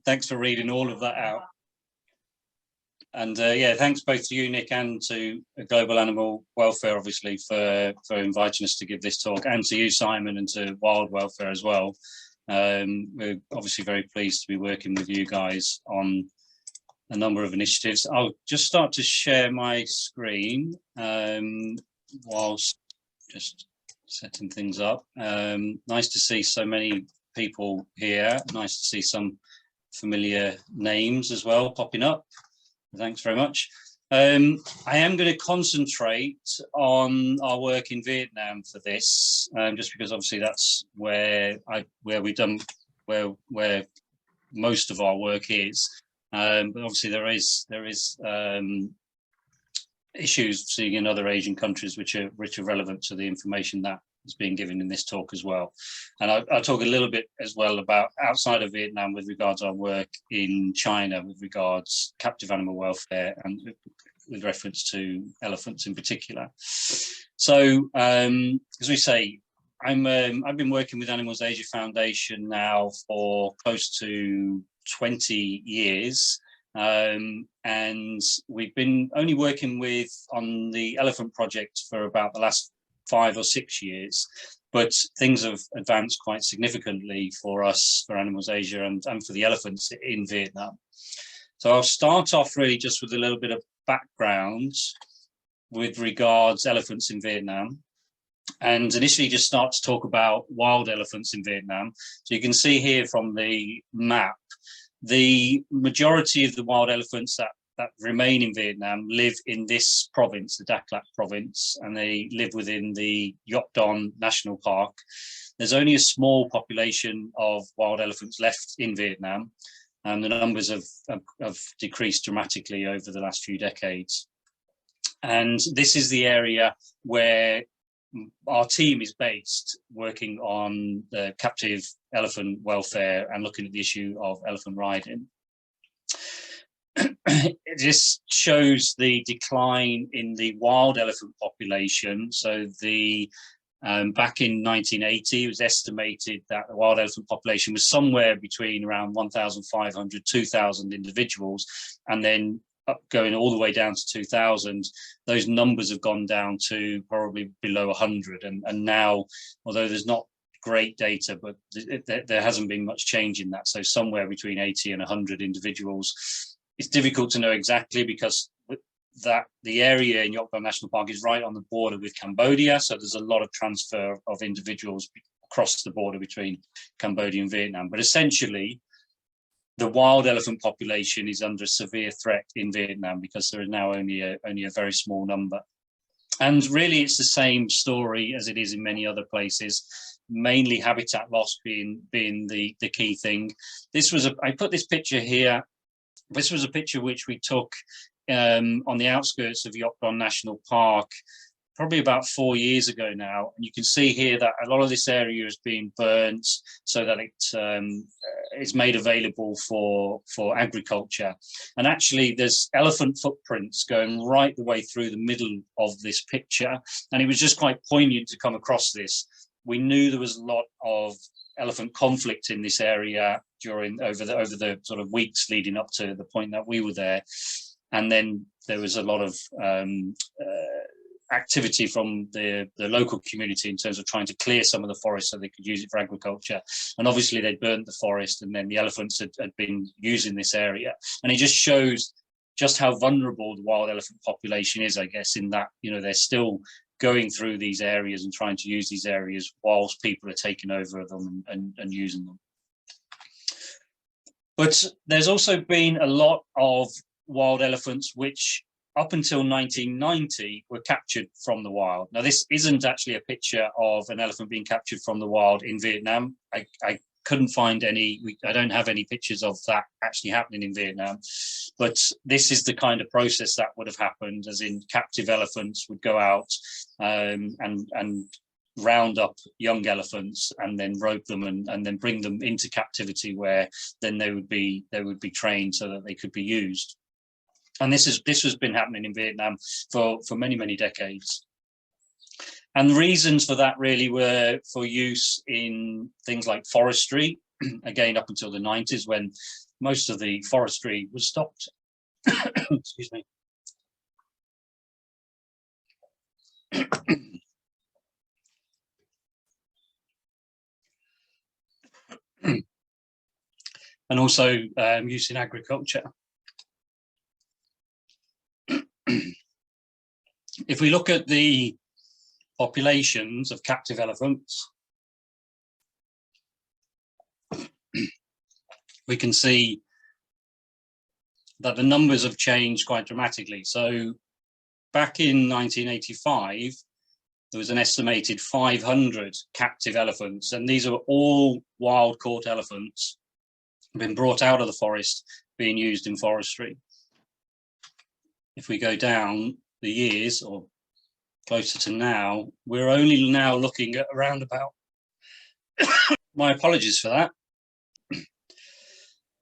thanks for reading all of that out. And yeah, thanks both to you, Nick, and to Global Animal Welfare, obviously, for inviting us to give this talk, and to you, Simon, and to Wild Welfare as well. We're obviously very pleased to be working with you guys on a number of initiatives. I'll just start to share my screen whilst just setting things up. Nice to see so many people here. Nice to see some familiar names as well popping up. Thanks very much. I am going to concentrate on our work in Vietnam for this, just because obviously that's where most of our work is. But obviously there is issues seeing in other Asian countries which are relevant to the information that is being given in this talk as well. And I'll talk a little bit as well about outside of Vietnam with regards to our work in China with regards captive animal welfare and with reference to elephants in particular. So as we say, I've been working with Animals Asia Foundation now for close to 20 years. And we've been only working on the elephant project for about the last 5 or 6 years, but things have advanced quite significantly for us, for Animals Asia, and for the elephants in Vietnam. So I'll start off really just with a little bit of background with regards elephants in Vietnam, and initially just start to talk about wild elephants in Vietnam. So you can see here from the map, the majority of the wild elephants that remain in Vietnam live in this province, the Dak Lak province, and they live within the Yok Don National Park. There's only a small population of wild elephants left in Vietnam, and the numbers have decreased dramatically over the last few decades. And this is the area where our team is based, working on the captive elephant welfare and looking at the issue of elephant riding. This shows the decline in the wild elephant population. So back in 1980, it was estimated that the wild elephant population was somewhere between around 1,500, 2,000 individuals, and then going all the way down to 2000, those numbers have gone down to probably below 100. And now, although there's not great data, but there hasn't been much change in that. So somewhere between 80 and 100 individuals. It's difficult to know exactly because the area in Yok Don National Park is right on the border with Cambodia. So there's a lot of transfer of individuals across the border between Cambodia and Vietnam. But essentially, the wild elephant population is under severe threat in Vietnam because there is now only a very small number. And really, it's the same story as it is in many other places, mainly habitat loss being the key thing. I put this picture here. This was a picture which we took on the outskirts of Yok Don National Park, probably about 4 years ago now. And you can see here that a lot of this area is being burnt so that it's made available for agriculture. And actually, there's elephant footprints going right the way through the middle of this picture. And it was just quite poignant to come across this. We knew there was a lot of elephant conflict in this area over the sort of weeks leading up to the point that we were there, and then there was a lot of activity from the local community in terms of trying to clear some of the forest so they could use it for agriculture. And obviously they burnt the forest, and then the elephants had been using this area, and it just shows just how vulnerable the wild elephant population is, I guess, in that they're still going through these areas and trying to use these areas whilst people are taking over them and using them. But there's also been a lot of wild elephants which up until 1990 were captured from the wild. Now, this isn't actually a picture of an elephant being captured from the wild in Vietnam. I couldn't find any, I don't have any pictures of that actually happening in Vietnam, but this is the kind of process that would have happened, as in captive elephants would go out and round up young elephants and then rope them and then bring them into captivity, where then they would be trained so that they could be used. And this has been happening in Vietnam for many decades. And the reasons for that really were for use in things like forestry, again, up until the 90s, when most of the forestry was stopped. Excuse me. And also use in agriculture. If we look at the populations of captive elephants, we can see that the numbers have changed quite dramatically. So back in 1985, there was an estimated 500 captive elephants, and these are all wild caught elephants, been brought out of the forest, being used in forestry. If we go down the years, or closer to now, we're only now looking at around about, my apologies for that.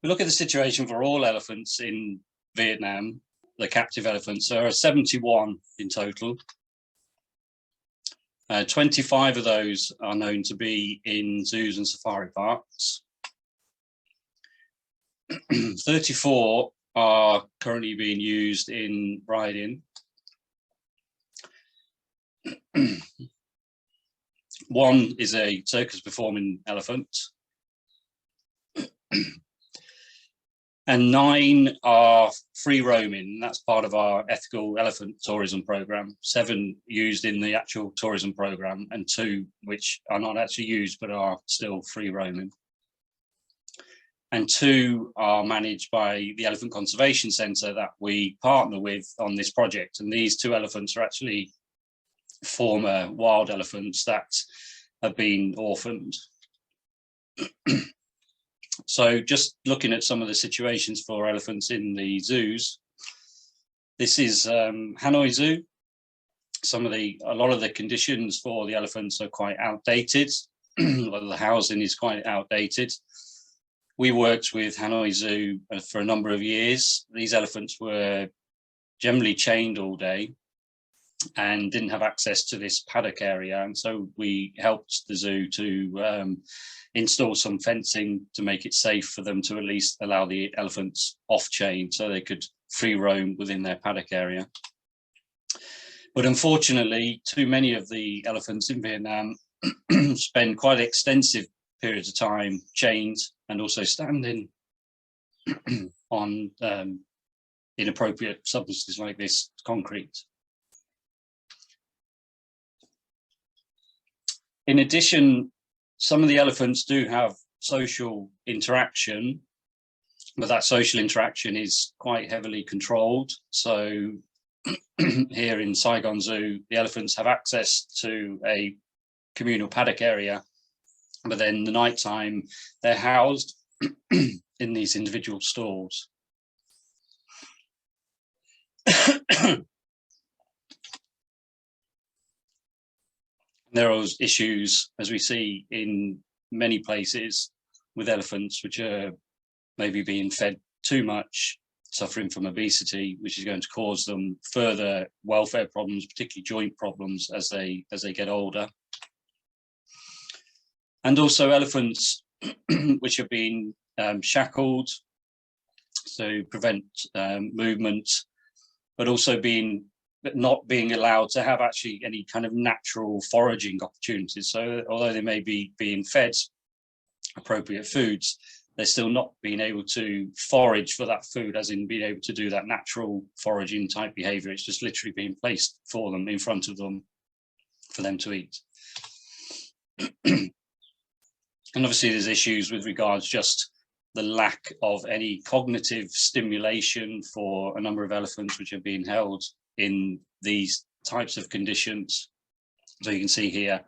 We look at the situation for all elephants in Vietnam, the captive elephants. There are 71 in total. 25 of those are known to be in zoos and safari parks. 34 are currently being used in riding. One is a circus performing elephant. And 9 are free roaming. That's part of our ethical elephant tourism program. 7 used in the actual tourism program, and 2 which are not actually used but are still free roaming. And 2 are managed by the Elephant Conservation Centre that we partner with on this project. And these 2 elephants are actually former wild elephants that have been orphaned. So just looking at some of the situations for elephants in the zoos, this is Hanoi Zoo. A lot of the conditions for the elephants are quite outdated. A lot of the housing is quite outdated. We worked with Hanoi Zoo for a number of years. These elephants were generally chained all day and didn't have access to this paddock area. And so we helped the zoo to install some fencing to make it safe for them to at least allow the elephants off chain so they could free roam within their paddock area. But unfortunately, too many of the elephants in Vietnam spend quite extensive periods of time chained and also standing on inappropriate substances like this concrete. In addition, some of the elephants do have social interaction, but that social interaction is quite heavily controlled. So here in Saigon Zoo, the elephants have access to a communal paddock area, but then the nighttime they're housed in these individual stalls. There are issues, as we see in many places, with elephants which are maybe being fed too much, suffering from obesity, which is going to cause them further welfare problems, particularly joint problems as they get older. And also elephants which are being shackled, so prevent movement, but also not being allowed to have actually any kind of natural foraging opportunities. So although they may be being fed appropriate foods, they're still not being able to forage for that food, as in being able to do that natural foraging type behavior. It's just literally being placed for them in front of them for them to eat. And obviously there's issues with regards just the lack of any cognitive stimulation for a number of elephants which are being held in these types of conditions. So you can see here,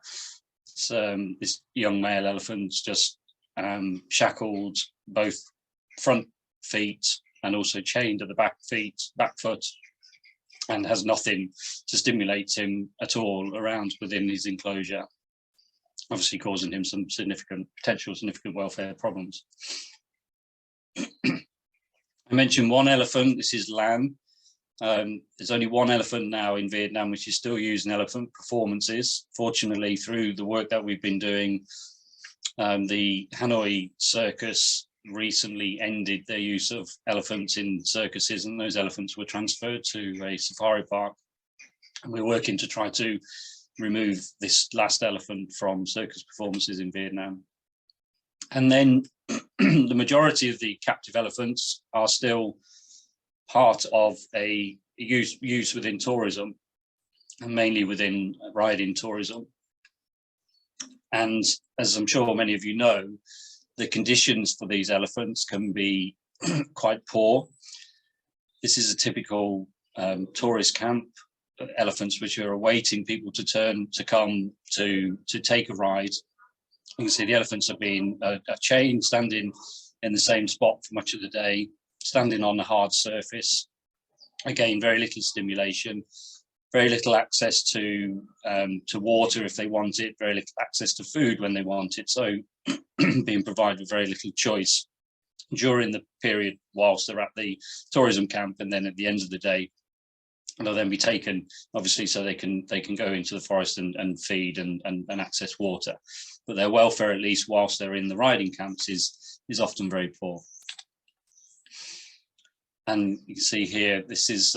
this young male elephant's just shackled both front feet and also chained at the back foot, and has nothing to stimulate him at all around within his enclosure, obviously causing him some potential significant welfare problems. I mentioned one elephant, this is Lam. There's only one elephant now in Vietnam which is still used in elephant performances. Fortunately, through the work that we've been doing, the Hanoi circus recently ended their use of elephants in circuses, and those elephants were transferred to a safari park. And we're working to try to remove this last elephant from circus performances in Vietnam. And then the majority of the captive elephants are still part of a use within tourism, and mainly within riding tourism. And as I'm sure many of you know, the conditions for these elephants can be quite poor. This is a typical tourist camp, elephants which are awaiting people to come to take a ride. You can see the elephants are being chained, standing in the same spot for much of the day, standing on a hard surface. Again, very little stimulation, very little access to water if they want it, very little access to food when they want it. So being provided with very little choice during the period whilst they're at the tourism camp, and then at the end of the day, they'll then be taken, obviously, so they can go into the forest and feed and access water. But their welfare, at least whilst they're in the riding camps, is often very poor. And you can see here, this is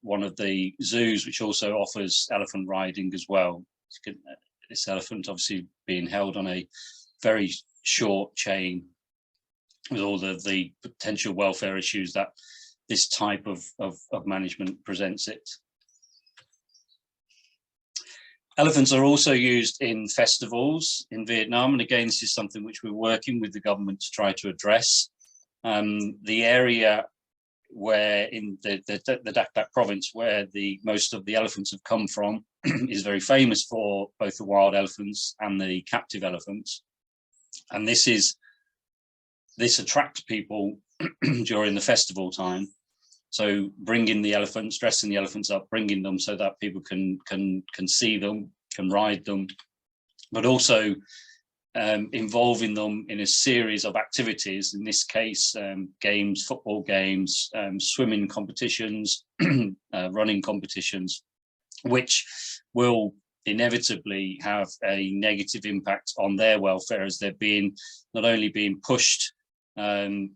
one of the zoos which also offers elephant riding as well. This elephant obviously being held on a very short chain, with all the potential welfare issues that this type of management presents it. Elephants are also used in festivals in Vietnam, and again, this is something which we're working with the government to try to address. The area where in the Dak Dak province, where most of the elephants have come from, is very famous for both the wild elephants and the captive elephants. And this attracts people during the festival time. So bringing the elephants, dressing the elephants up, bringing them so that people can see them, can ride them, but also involving them in a series of activities, in this case, games, football games, swimming competitions, running competitions, which will inevitably have a negative impact on their welfare, as they're not only being pushed to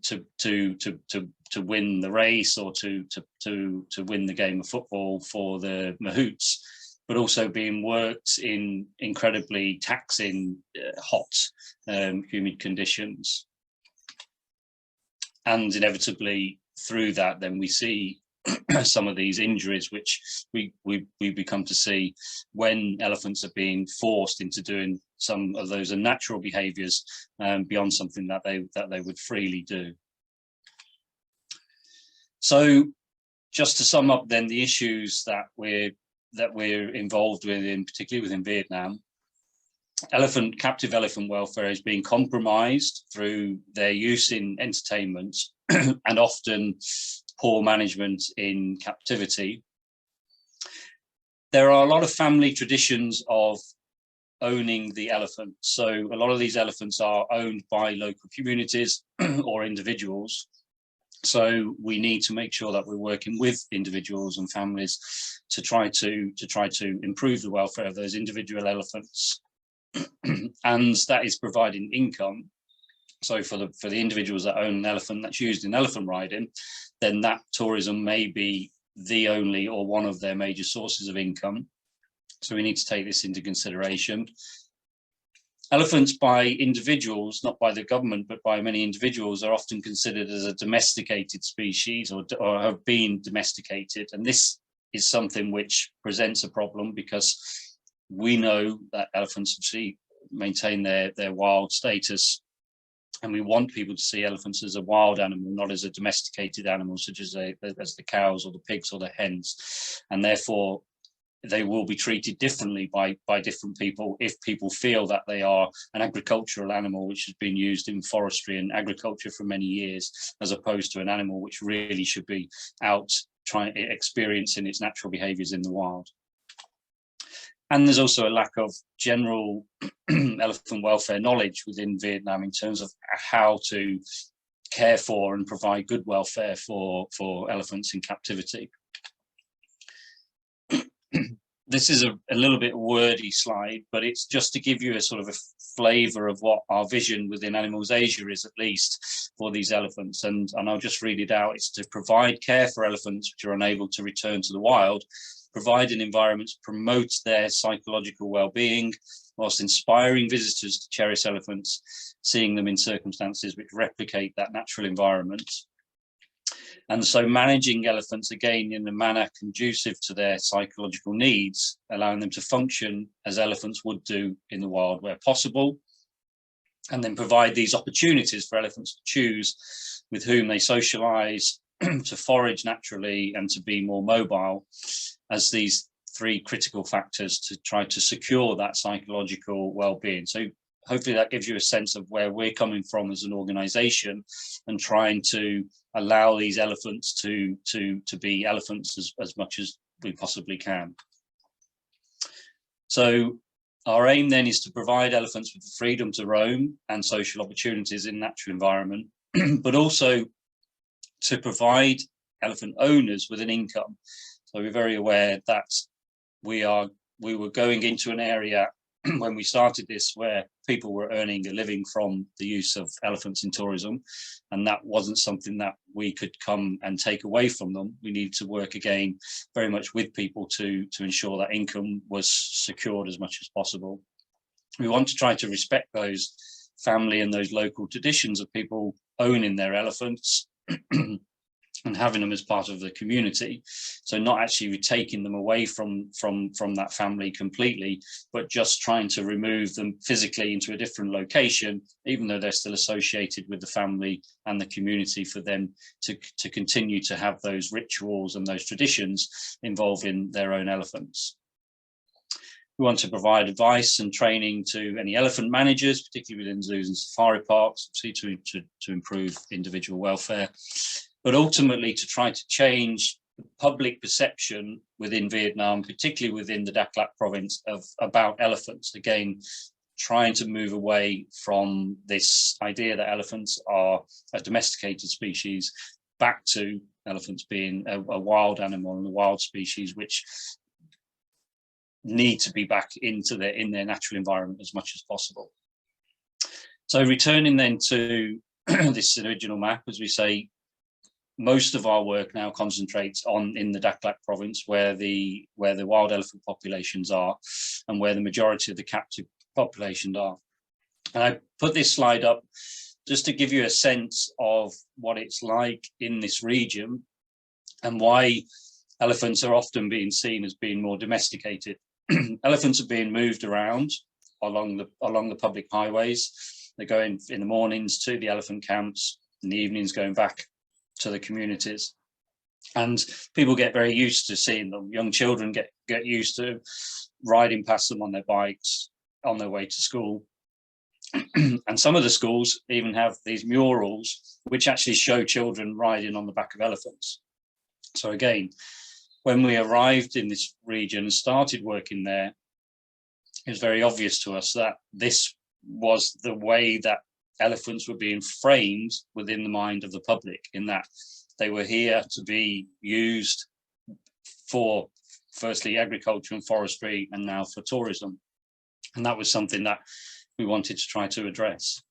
win the race or to win the game of football for the mahouts, but also being worked in incredibly taxing, hot, humid conditions. And inevitably through that, then we see some of these injuries, which we become to see when elephants are being forced into doing some of those unnatural behaviours beyond something that they would freely do. So, just to sum up, then, the issues that we're involved with, particularly within Vietnam, captive elephant welfare is being compromised through their use in entertainment and often poor management in captivity. There are a lot of family traditions of owning the elephant. So a lot of these elephants are owned by local communities or individuals. So we need to make sure that we're working with individuals and families to try to improve the welfare of those individual elephants. And that is providing income. So for the individuals that own an elephant that's used in elephant riding, then that tourism may be the only or one of their major sources of income. So we need to take this into consideration. Elephants by individuals, not by the government, but by many individuals, are often considered as a domesticated species or have been domesticated. And this is something which presents a problem, because we know that elephants actually maintain their wild status. And we want people to see elephants as a wild animal, not as a domesticated animal, such as the cows or the pigs or the hens. And therefore, they will be treated differently by different people if people feel that they are an agricultural animal which has been used in forestry and agriculture for many years, as opposed to an animal which really should be out experiencing its natural behaviours in the wild. And there's also a lack of general elephant welfare knowledge within Vietnam in terms of how to care for and provide good welfare for elephants in captivity. this is a little bit wordy slide, but it's just to give you a sort of a flavour of what our vision within Animals Asia is, at least for these elephants. And I'll just read it out. It's to provide care for elephants which are unable to return to the wild, provide an environment to promote their psychological well-being, whilst inspiring visitors to cherish elephants, seeing them in circumstances which replicate that natural environment. And so managing elephants, again, in a manner conducive to their psychological needs, allowing them to function as elephants would do in the wild where possible, and then provide these opportunities for elephants to choose with whom they socialize, to forage naturally, and to be more mobile, as these three critical factors to try to secure that psychological well-being. So hopefully that gives you a sense of where we're coming from as an organization, and trying to allow these elephants to be elephants as much as we possibly can. So our aim then is to provide elephants with the freedom to roam and social opportunities in natural environment, but also to provide elephant owners with an income. So we're very aware that we were going into an area when we started this where people were earning a living from the use of elephants in tourism, and that wasn't something that we could come and take away from them. We need to work again very much with people to ensure that income was secured as much as possible. We want to try to respect those family and those local traditions of people owning their elephants and having them as part of the community. So not actually taking them away from that family completely, but just trying to remove them physically into a different location, even though they're still associated with the family and the community, for them to continue to have those rituals and those traditions involving their own elephants. We want to provide advice and training to any elephant managers, particularly within zoos and safari parks, to improve individual welfare, but ultimately to try to change the public perception within Vietnam, particularly within the Dak Lak province, about elephants. Again, trying to move away from this idea that elephants are a domesticated species, back to elephants being a wild animal and a wild species, which need to be back in their natural environment as much as possible. So returning then to this original map, as we say, most of our work now concentrates in the Dak Lak province, where the wild elephant populations are and where the majority of the captive populations are. And I put this slide up just to give you a sense of what it's like in this region and why elephants are often being seen as being more domesticated. Elephants are being moved around along the public highways. They're going in the mornings to the elephant camps, in the evenings going back to the communities, and people get very used to seeing them. Young children get used to riding past them on their bikes on their way to school. And some of the schools even have these murals which actually show children riding on the back of elephants. So again, when we arrived in this region and started working there, it was very obvious to us that this was the way that elephants were being framed within the mind of the public, in that they were here to be used for, firstly, agriculture and forestry, and now for tourism. And that was something that we wanted to try to address.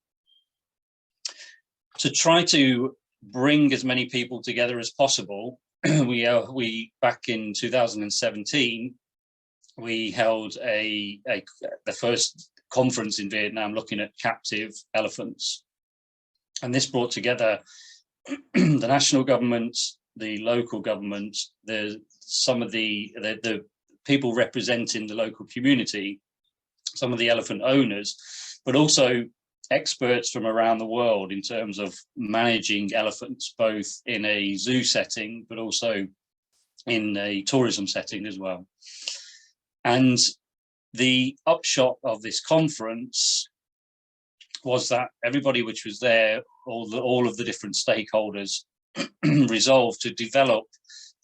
To try to bring as many people together as possible, we back in 2017, we held the first conference in Vietnam looking at captive elephants, and this brought together the national government, the local government, some of the people representing the local community, some of the elephant owners, but also experts from around the world in terms of managing elephants, both in a zoo setting but also in a tourism setting as well. And the upshot of this conference was that everybody which was there, all of the different stakeholders, resolved to develop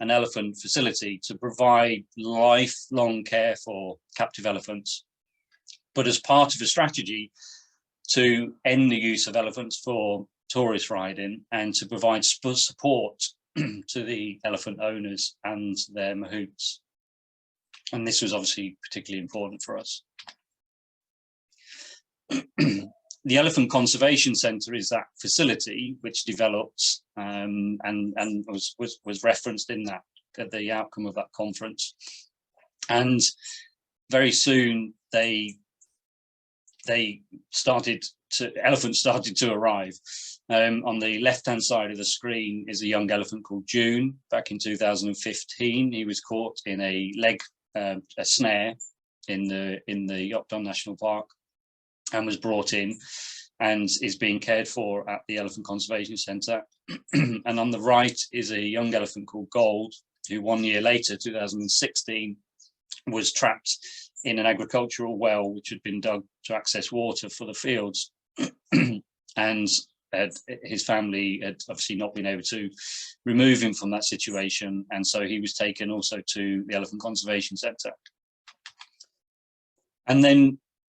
an elephant facility to provide lifelong care for captive elephants, but as part of a strategy to end the use of elephants for tourist riding and to provide support to the elephant owners and their mahouts. And this was obviously particularly important for us. The Elephant Conservation Centre is that facility which developed and was referenced in that, at the outcome of that conference. And very soon elephants started to arrive. On the left-hand side of the screen is a young elephant called June. Back in 2015, he was caught in a snare in the Yok Don National Park, and was brought in and is being cared for at the Elephant Conservation Centre. And on the right is a young elephant called Gold, who 1 year later, 2016, was trapped in an agricultural well which had been dug to access water for the fields. And his family had obviously not been able to remove him from that situation, and so he was taken also to the Elephant Conservation Centre. And then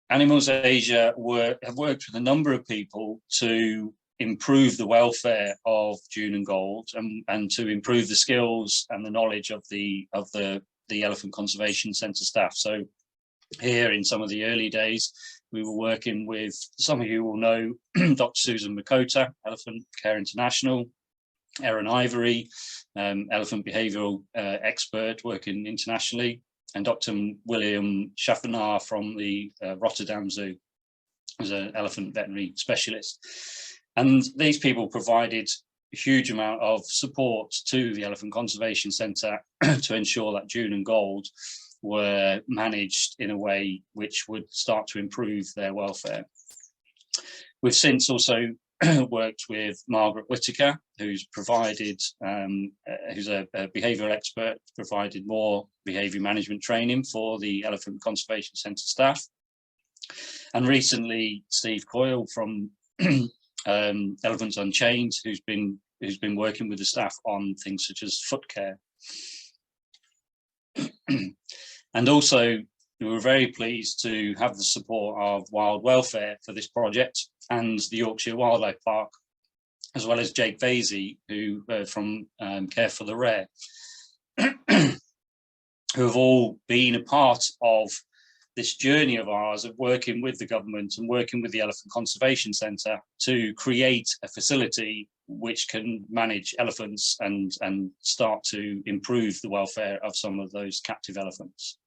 Animals Asia have worked with a number of people to improve the welfare of June and Gold, and to improve the skills and the knowledge of the Elephant Conservation Centre staff. So here, in some of the early days, we were working with, some of you will know, Dr. Susan Makota, Elephant Care International, Erin Ivory, elephant behavioural expert working internationally, and Dr. William Schaffenaar from the Rotterdam Zoo as an elephant veterinary specialist. And these people provided a huge amount of support to the Elephant Conservation Centre to ensure that June and Gold were managed in a way which would start to improve their welfare. We've since also worked with Margaret Whitaker, who's provided, who's a behavioural expert, provided more behaviour management training for the Elephant Conservation Centre staff. And recently, Steve Coyle from Elephants Unchained, who's been working with the staff on things such as foot care. And also, we were very pleased to have the support of Wild Welfare for this project, and the Yorkshire Wildlife Park, as well as Jake Vasey, who from Care for the Rare, who have all been a part of this journey of ours of working with the government and working with the Elephant Conservation Centre to create a facility which can manage elephants and start to improve the welfare of some of those captive elephants.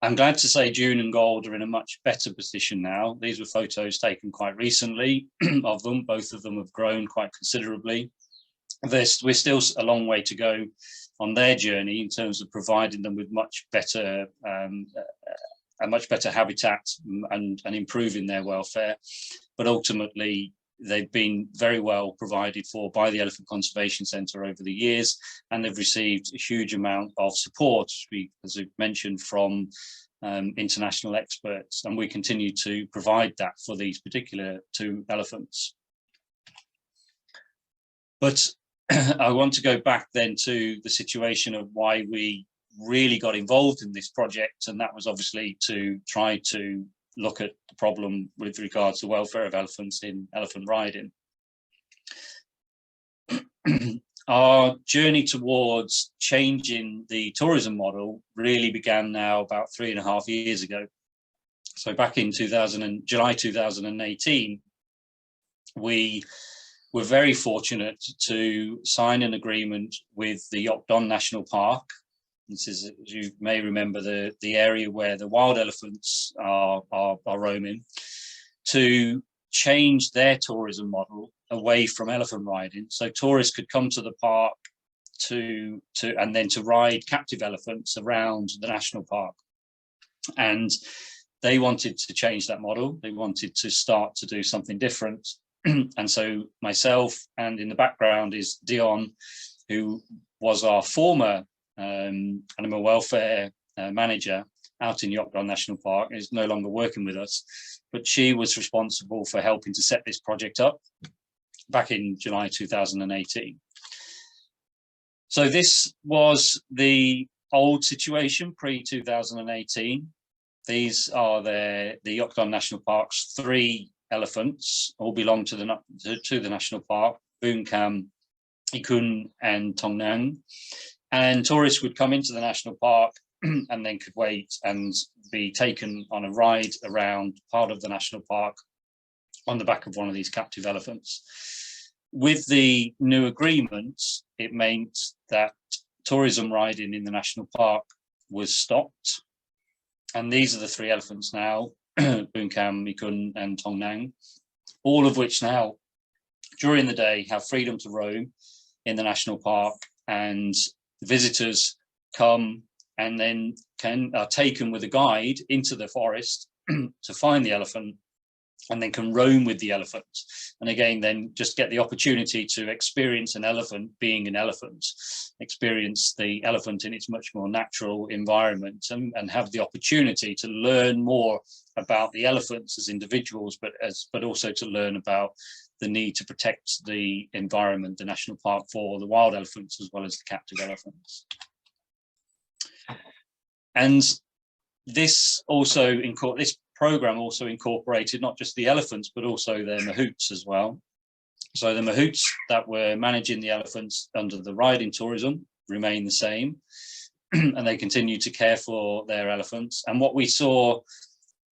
I'm glad to say June and Gold are in a much better position now. These were photos taken quite recently of them. Both of them have grown quite considerably. We're still a long way to go on their journey in terms of providing them with much better, a much better habitat and improving their welfare. But ultimately, they've been very well provided for by the Elephant Conservation Centre over the years, and they've received a huge amount of support, as I mentioned, from international experts, and we continue to provide that for these particular two elephants. But I want to go back then to the situation of why we really got involved in this project, and that was obviously to try to look at the problem with regards to the welfare of elephants in elephant riding. Our journey towards changing the tourism model really began now about 3.5 years ago. So back in July 2018, we were very fortunate to sign an agreement with the Yok Don National Park. This is, as you may remember, the area where the wild elephants are roaming, to change their tourism model away from elephant riding. So tourists could come to the park and then to ride captive elephants around the national park. And they wanted to change that model. They wanted to start to do something different. And so myself, and in the background is Dion, who was our former animal welfare manager out in Yok Don National Park, is no longer working with us, but she was responsible for helping to set this project up back in July 2018. So this was the old situation pre-2018. These are the Yok Don National Park's 3 elephants, all belong to the national park: Boon Kam, Ikun and Tongnang. And tourists would come into the national park and then could wait and be taken on a ride around part of the national park on the back of one of these captive elephants. With the new agreements, it meant that tourism riding in the national park was stopped. And these are the 3 elephants now, Bunkam, Mikun and Tongnang, all of which now, during the day, have freedom to roam in the national park, and visitors come and then are taken with a guide into the forest to find the elephant, and then can roam with the elephant. And again, then just get the opportunity to experience an elephant being an elephant, experience the elephant in its much more natural environment, and have the opportunity to learn more about the elephants as individuals, but also to learn about the need to protect the environment, the national park, for the wild elephants as well as the captive elephants. And this program also incorporated not just the elephants, but also their mahouts as well. So the mahouts that were managing the elephants under the riding tourism remain the same, and they continue to care for their elephants. And what we saw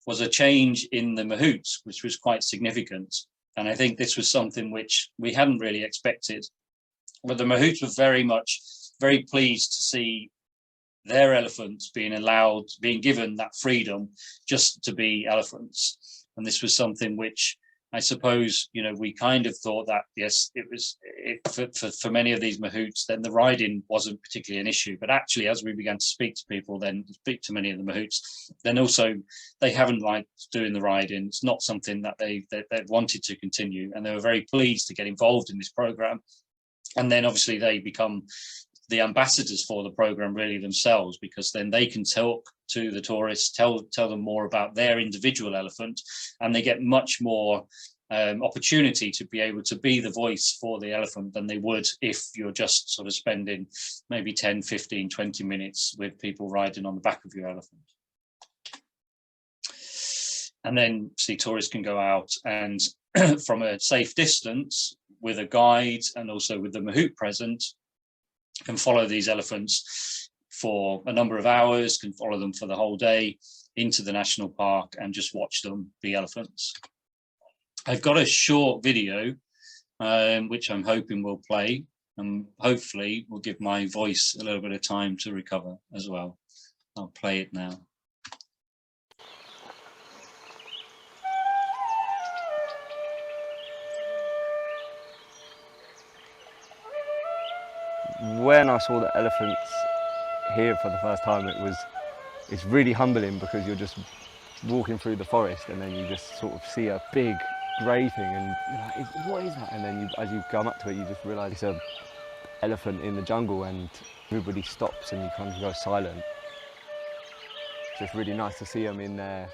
was a change in the mahouts, which was quite significant. And I think this was something which we hadn't really expected. But the mahouts were very pleased to see their elephants being given that freedom just to be elephants. And this was something which I suppose, we kind of thought that, yes, for many of these mahouts, then the riding wasn't particularly an issue. But actually, as we began to speak to people, then speak to many of the mahouts, then also they haven't liked doing the riding. It's not something that they wanted to continue. And they were very pleased to get involved in this program. And then obviously they become the ambassadors for the program really themselves, because then they can talk to the tourists, tell them more about their individual elephant, and they get much more opportunity to be able to be the voice for the elephant than they would if you're just sort of spending maybe 10, 15, 20 minutes with people riding on the back of your elephant. And then see, tourists can go out and from a safe distance with a guide and also with the mahout present, can follow these elephants for a number of hours, can follow them for the whole day into the national park and just watch them be elephants. I've got a short video, which I'm hoping will play, and hopefully will give my voice a little bit of time to recover as well. I'll play it now. When I saw the elephants here for the first time, it's really humbling, because you're just walking through the forest and then you just sort of see a big grey thing and you're like, what is that? And then as you come up to it, you just realise it's an elephant in the jungle, and everybody stops and you kind of go silent. It's just really nice to see them in their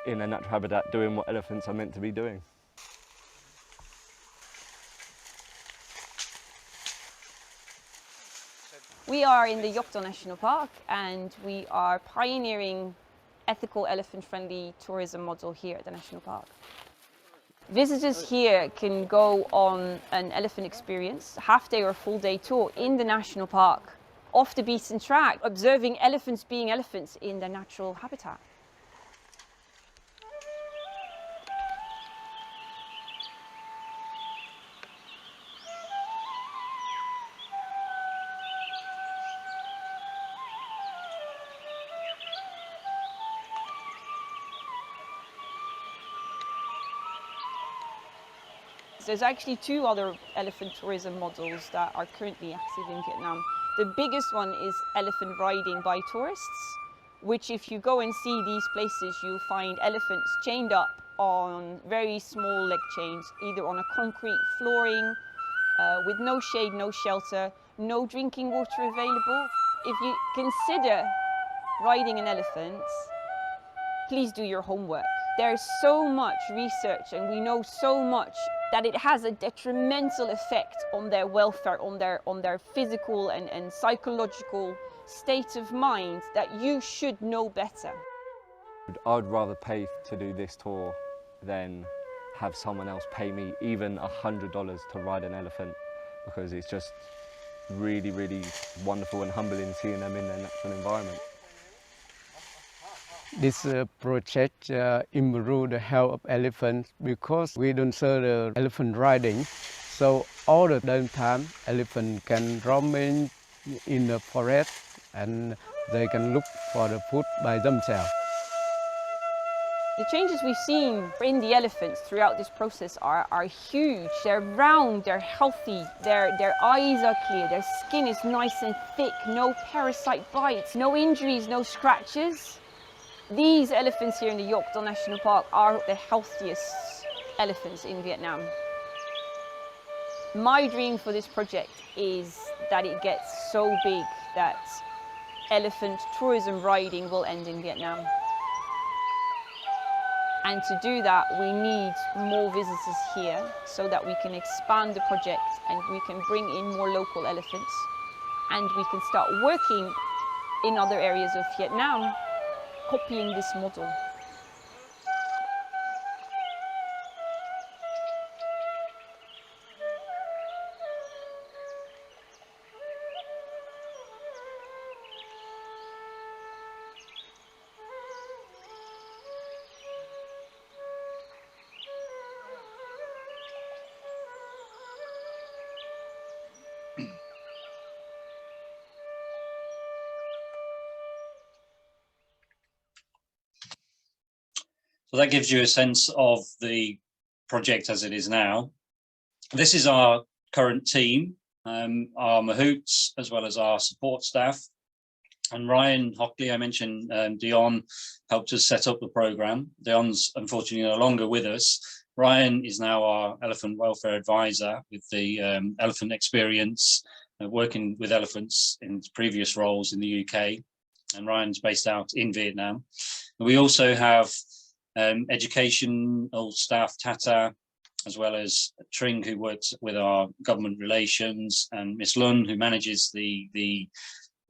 natural habitat, doing what elephants are meant to be doing. We are in the Yok Don National Park, and we are pioneering ethical elephant-friendly tourism model here at the National Park. Visitors here can go on an elephant experience, half-day or full-day tour in the National Park, off the beaten track, observing elephants being elephants in their natural habitat. There's actually two other elephant tourism models that are currently active in Vietnam. The biggest one is elephant riding by tourists, which if you go and see these places, you'll find elephants chained up on very small leg chains, either on a concrete flooring, with no shade, no shelter, no drinking water available. If you consider riding an elephant, please do your homework. There's so much research, and we know so much that it has a detrimental effect on their welfare, on their physical and psychological state of mind, that you should know better. I would rather pay to do this tour than have someone else pay me even $100 to ride an elephant, because it's really, really wonderful and humbling seeing them in their natural environment. This project improve the health of elephants because we don't serve the elephant riding. So all the daytime, elephant can roam in the forest and they can look for the food by themselves. The changes we've seen in the elephants throughout this process are huge. They're round, they're healthy, their eyes are clear, their skin is nice and thick, no parasite bites, no injuries, no scratches. These elephants here in the Yok Don National Park are the healthiest elephants in Vietnam. My dream for this project is that it gets so big that elephant tourism riding will end in Vietnam. And to do that, we need more visitors here so that we can expand the project and we can bring in more local elephants. And we can start working in other areas of Vietnam, copying this model. So that gives you a sense of the project as it is now. This is our current team, our mahouts, as well as our support staff. And Ryan Hockley, I mentioned, Dion helped us set up the program. Dion's unfortunately no longer with us. Ryan is now our elephant welfare advisor with the elephant experience, working with elephants in previous roles in the UK. And Ryan's based out in Vietnam. We also have educational staff, Tata, as well as Tring, who works with our government relations, and Miss Lun, who manages the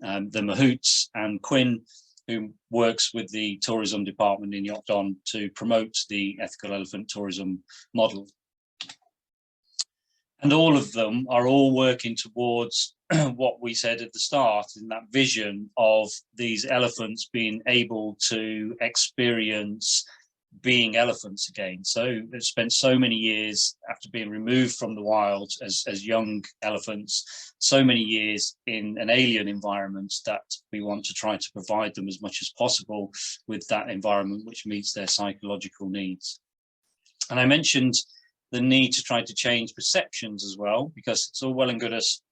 mahouts, and Quinn, who works with the tourism department in Yok Don to promote the ethical elephant tourism model. And all of them are all working towards what we said at the start, in that vision of these elephants being able to experience being elephants again. So they've spent so many years after being removed from the wild as young elephants, so many years in an alien environment, that we want to try to provide them as much as possible with that environment which meets their psychological needs. And I mentioned the need to try to change perceptions as well, because it's all well and good us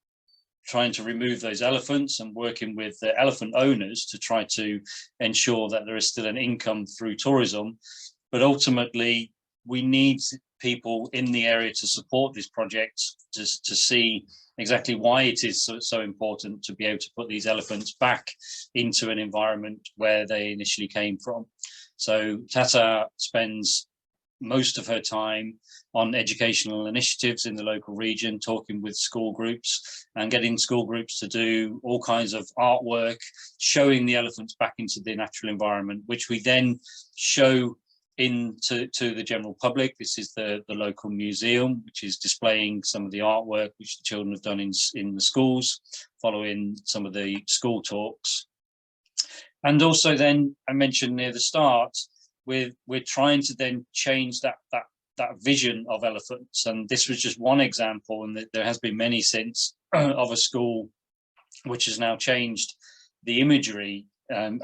trying to remove those elephants and working with the elephant owners to try to ensure that there is still an income through tourism. But ultimately, we need people in the area to support this project to see exactly why it is so important to be able to put these elephants back into an environment where they initially came from. So Tata spends most of her time on educational initiatives in the local region, talking with school groups and getting school groups to do all kinds of artwork, showing the elephants back into the natural environment, which we then show to the general public. This is the local museum, which is displaying some of the artwork which the children have done in the schools, following some of the school talks. And also then, I mentioned near the start, we're trying to then change that vision of elephants. And this was just one example, and there has been many since, of a school which has now changed the imagery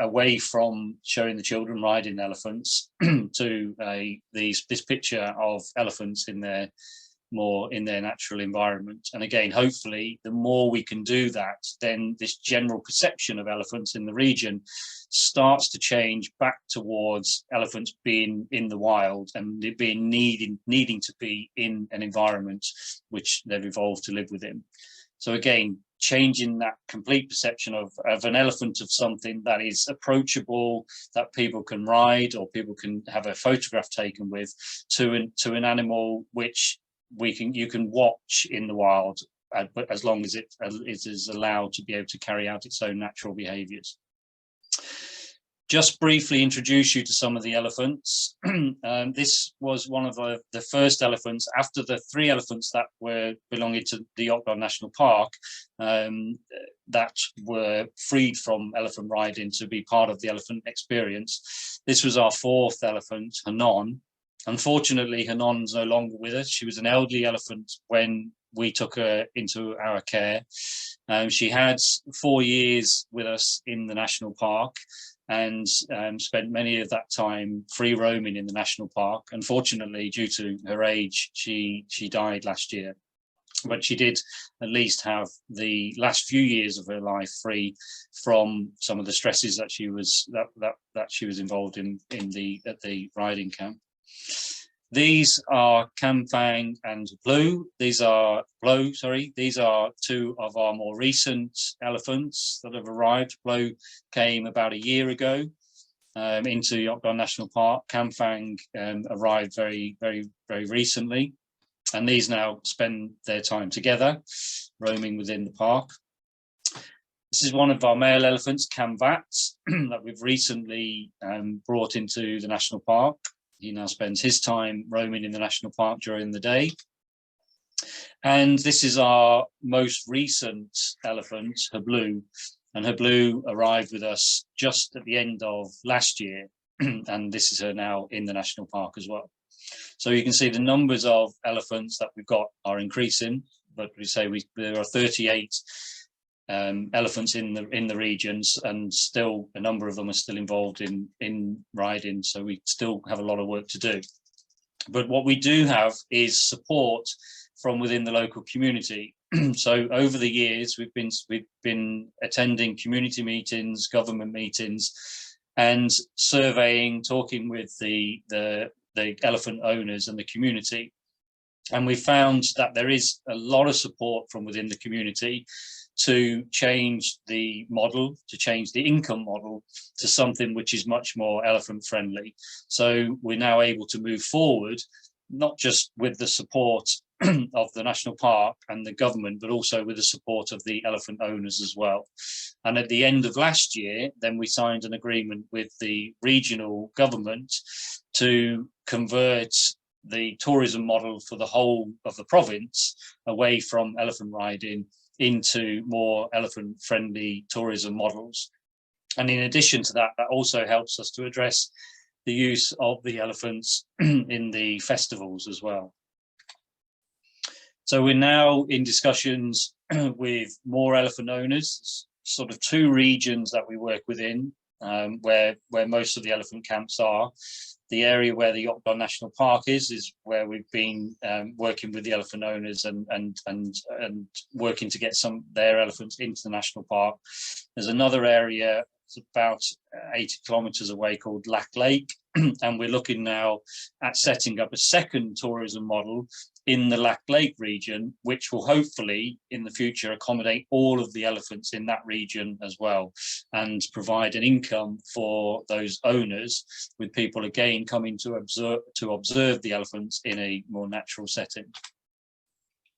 away from showing the children riding elephants to this picture of elephants in their natural environment. And again, hopefully, the more we can do that, then this general perception of elephants in the region starts to change back towards elephants being in the wild and it being needing to be in an environment which they've evolved to live within. So again, changing that complete perception of an elephant of something that is approachable, that people can ride or people can have a photograph taken with, to an animal which you can watch in the wild, but as long as it is allowed to be able to carry out its own natural behaviors. just briefly introduce you to some of the elephants. This was one of the first elephants after the 3 elephants that were belonging to the Yok Don National Park that were freed from elephant riding to be part of the elephant experience. This was our 4th elephant, Hanon. Unfortunately, Hanon's no longer with us. She was an elderly elephant when we took her into our care. She had 4 years with us in the national park and spent many of that time free roaming in the national park. Unfortunately, due to her age, she died last year. But she did at least have the last few years of her life free from some of the stresses that she was involved in at the riding camp. These are Kamfang and Blue. These are 2 of our more recent elephants that have arrived. Blue came about a year ago into Yok Don National Park. Kamfang arrived very recently. And these now spend their time together, roaming within the park. This is one of our male elephants, Kamvat, that we've recently brought into the national park. He now spends his time roaming in the national park during the day. And this is our most recent elephant, Hablu. And Hablu arrived with us just at the end of last year. And this is her now in the national park as well. So you can see the numbers of elephants that we've got are increasing, but we say there are 38 elephants in the regions, and still a number of them are still involved in riding. So we still have a lot of work to do. But what we do have is support from within the local community. So over the years, we've been attending community meetings, government meetings, and surveying, talking with the elephant owners and the community. And we found that there is a lot of support from within the community to change the model, to change the income model to something which is much more elephant friendly. So we're now able to move forward, not just with the support of the national park and the government, but also with the support of the elephant owners as well. And at the end of last year, then we signed an agreement with the regional government to convert the tourism model for the whole of the province away from elephant riding into more elephant friendly tourism models. And in addition to that, that also helps us to address the use of the elephants in the festivals as well. So we're now in discussions with more elephant owners, sort of 2 regions that we work within, where most of the elephant camps are. The area where the Yok Don National Park is where we've been working with the elephant owners and working to get their elephants into the national park. There's another area, it's about 80 kilometers away, called Lac Lake, and we're looking now at setting up a second tourism model in the Lac Lake region, which will hopefully in the future accommodate all of the elephants in that region as well, and provide an income for those owners, with people again coming to observe the elephants in a more natural setting.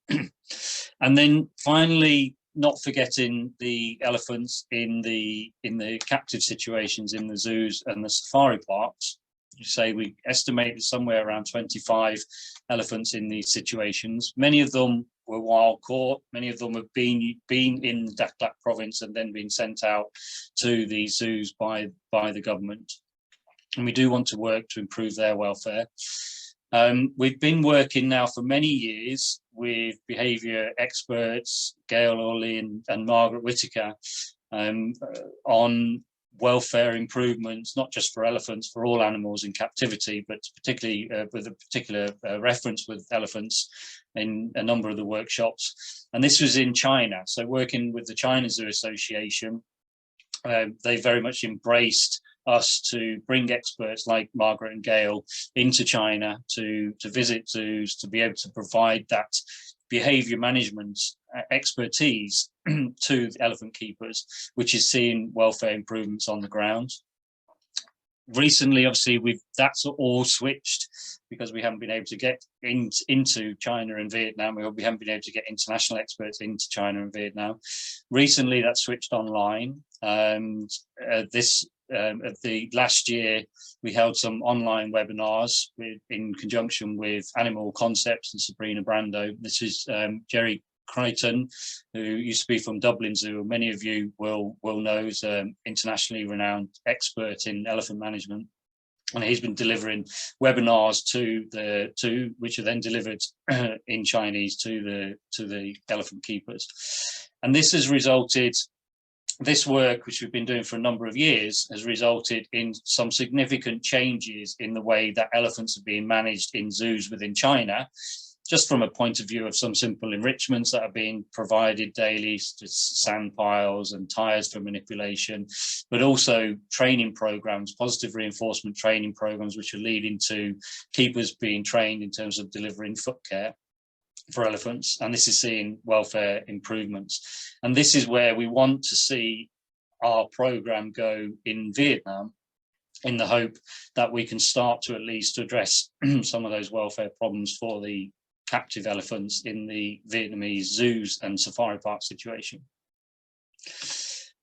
And then finally, not forgetting the elephants in the captive situations in the zoos and the safari parks. You say we estimate that somewhere around 25 elephants in these situations. Many of them were wild caught. Many of them have been in the Dakhla province and then been sent out to the zoos by the government. And we do want to work to improve their welfare. We've been working now for many years with behaviour experts, Gail Orley and Margaret Whitaker, on welfare improvements, not just for elephants, for all animals in captivity, but particularly with a particular reference with elephants in a number of the workshops. And this was in China. So working with the China Zoo Association, they very much embraced us to bring experts like Margaret and Gail into China to visit zoos, to be able to provide that behavior management expertise to the elephant keepers, which is seeing welfare improvements on the ground. Recently, obviously, that's all switched because we haven't been able to get into China and Vietnam. We haven't been able to get international experts into China and Vietnam. Recently, that switched online, and this of the last year, we held some online webinars in conjunction with Animal Concepts and Sabrina Brando. This is Jerry Crichton, who used to be from Dublin Zoo. Many of you will know is an internationally renowned expert in elephant management. And he's been delivering webinars which are then delivered in Chinese to the elephant keepers. And this has resulted, this work, which we've been doing for a number of years, has resulted in some significant changes in the way that elephants are being managed in zoos within China, just from a point of view of some simple enrichments that are being provided daily, just sand piles and tires for manipulation, but also training programs, positive reinforcement training programs, which are leading to keepers being trained in terms of delivering foot care for elephants. And this is seeing welfare improvements. And this is where we want to see our program go in Vietnam, in the hope that we can start to at least address some of those welfare problems for the captive elephants in the Vietnamese zoos and safari park situation.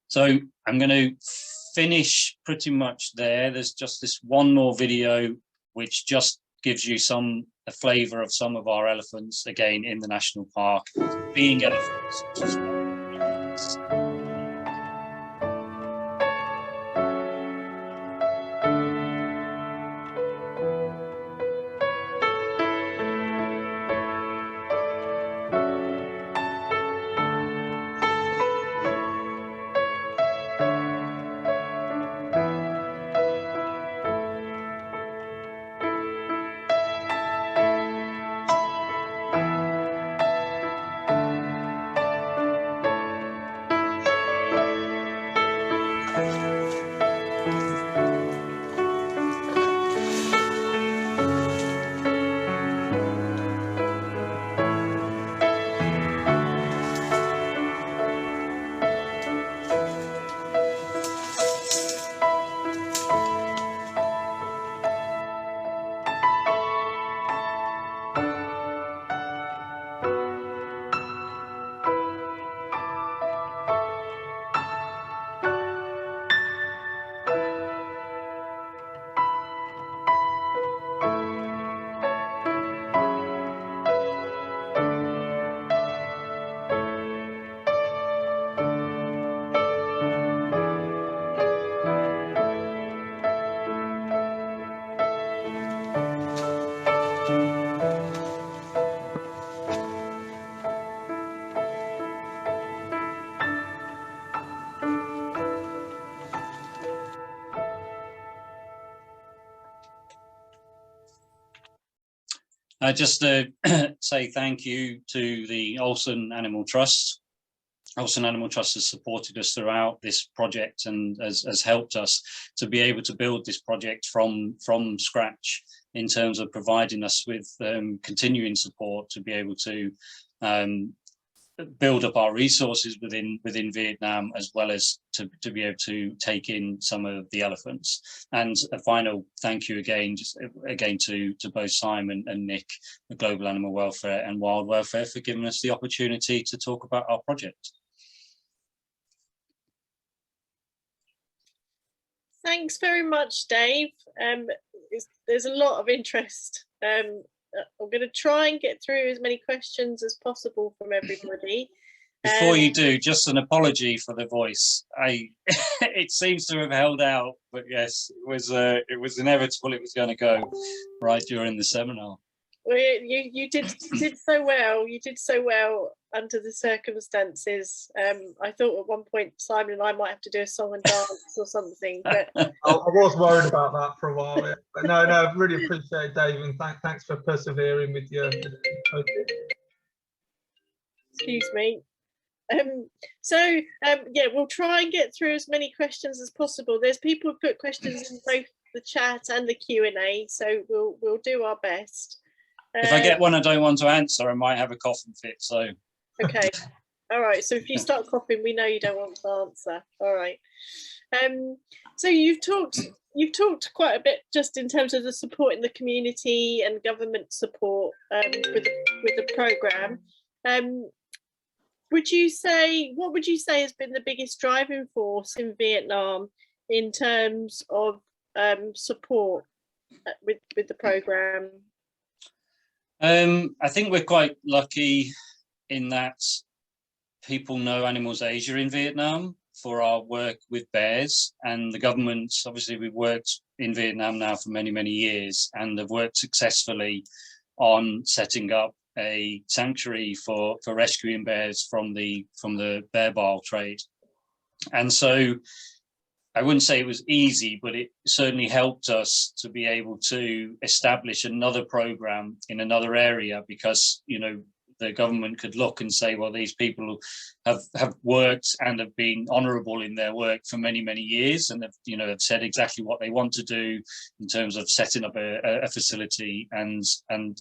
So I'm going to finish pretty much there. There's just this one more video which just gives you a flavour of some of our elephants, again in the national park, being elephants. Just to say thank you to the Olsen Animal Trust. Olsen Animal Trust has supported us throughout this project and has helped us to be able to build this project from scratch, in terms of providing us with continuing support to be able to build up our resources within Vietnam, as well as to be able to take in some of the elephants. And a final thank you again to both Simon and Nick, the Global Animal Welfare and Wild Welfare, for giving us the opportunity to talk about our project. Thanks very much, Dave. There's a lot of interest. I'm going to try and get through as many questions as possible from everybody. Before you do, just an apology for the voice. It seems to have held out, but yes, it was inevitable. It was going to go right during the seminar. Well, you did so well. You did so well under the circumstances. I thought at one point Simon and I might have to do a song and dance or something. But I was worried about that for a while. Yeah. But no, I really appreciate it, Dave, and thanks for persevering with your. Excuse me. Yeah, we'll try and get through as many questions as possible. There's people who put questions in both the chat and the Q&A, so we'll do our best. If I get one I don't want to answer, I might have a coughing fit. So okay, all right. So if you start coughing, we know you don't want to answer. All right. So you've talked quite a bit just in terms of the support in the community and government support with the program. What would you say has been the biggest driving force in Vietnam in terms of support with the program? I think we're quite lucky in that people know Animals Asia in Vietnam for our work with bears, and the government, obviously we've worked in Vietnam now for many, many years, and have worked successfully on setting up a sanctuary for rescuing bears from the bear bile trade. And so I wouldn't say it was easy, but it certainly helped us to be able to establish another program in another area, because, you know, the government could look and say, well, these people have worked and have been honourable in their work for many, many years, and have, you know, have said exactly what they want to do in terms of setting up a facility and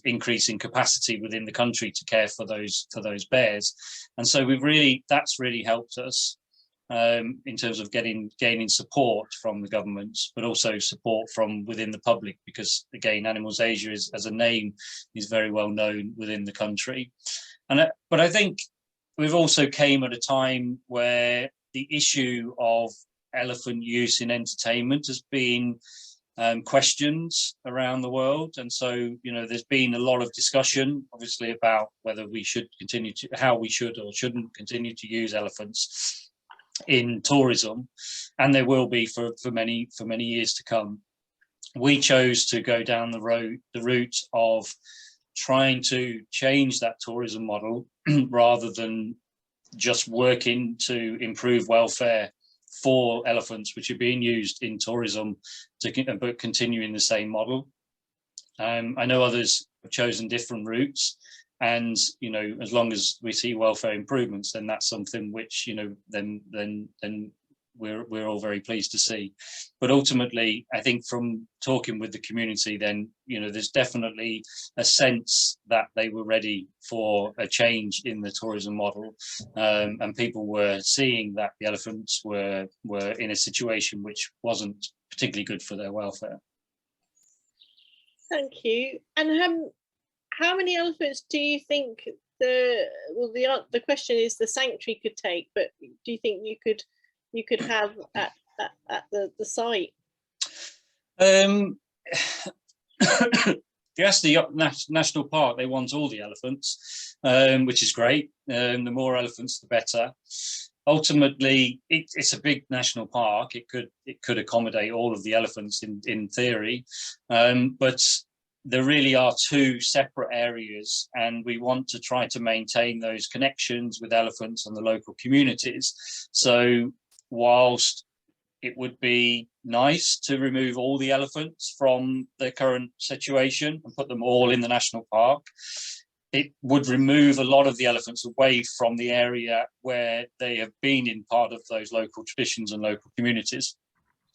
increasing capacity within the country to care for those bears. And so that's really helped us in terms of gaining support from the government, but also support from within the public, because again, Animals Asia as a name is very well known within the country. But I think we've also came at a time where the issue of elephant use in entertainment has been questioned around the world. And so, you know, there's been a lot of discussion, obviously, about whether we should how we should or shouldn't continue to use elephants in tourism, and there will be for many years to come. We chose to go down the route of trying to change that tourism model rather than just working to improve welfare for elephants which are being used in tourism, but continuing the same model. I know others have chosen different routes, and, you know, as long as we see welfare improvements, then that's something which, you know, then we're all very pleased to see. But ultimately, I think from talking with the community, then, you know, there's definitely a sense that they were ready for a change in the tourism model, and people were seeing that the elephants were in a situation which wasn't particularly good for their welfare. Thank you. And how many elephants do you think the question is the sanctuary could take, but do you think you could have at the site? Yes, the Yok National Park, they want all the elephants, which is great. The more elephants, the better. Ultimately, it's a big national park. It could accommodate all of the elephants in theory, but there really are two separate areas, and we want to try to maintain those connections with elephants and the local communities. So whilst it would be nice to remove all the elephants from the current situation and put them all in the national park, it would remove a lot of the elephants away from the area where they have been in part of those local traditions and local communities.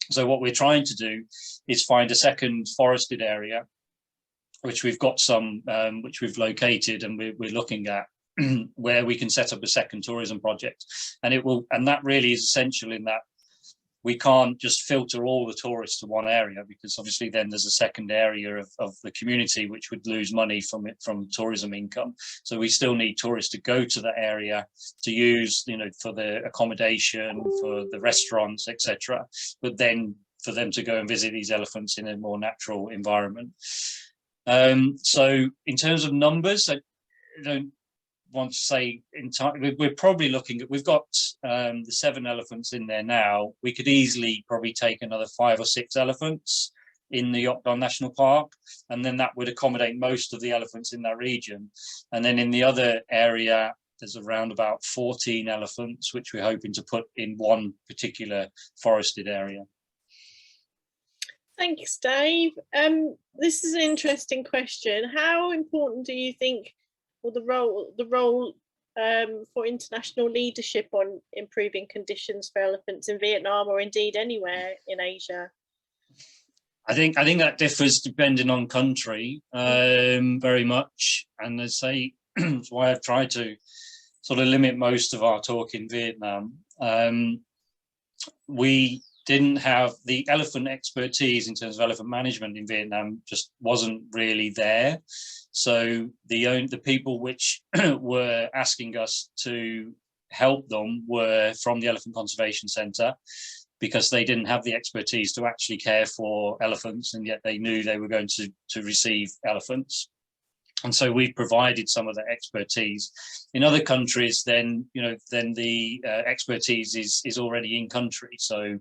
So what we're trying to do is find a second forested area, which we've got which we've located, and we're looking at where we can set up a second tourism project. And that really is essential, in that we can't just filter all the tourists to one area, because obviously then there's a second area of the community which would lose money from tourism income. So we still need tourists to go to the area to use, you know, for the accommodation, for the restaurants, etc. But then for them to go and visit these elephants in a more natural environment. So in terms of numbers, I don't want to say in time. We're probably looking at, we've got the 7 elephants in there now. We could easily probably take another 5 or 6 elephants in the Yok Don National Park, and then that would accommodate most of the elephants in that region. And then in the other area, there's around about 14 elephants, which we're hoping to put in one particular forested area. Thanks, Dave. This is an interesting question. How important do you think, or the role for international leadership on improving conditions for elephants in Vietnam, or indeed anywhere in Asia? I think that differs depending on country, very much. And as I say, that's why I've tried to sort of limit most of our talk in Vietnam. We didn't have the elephant expertise in terms of elephant management in Vietnam, just wasn't really there. So the people which were asking us to help them were from the Elephant Conservation Centre. because they didn't have the expertise to actually care for elephants, and yet they knew they were going to receive elephants. And so we've provided some of that expertise. In other countries, then the expertise is already in country. So,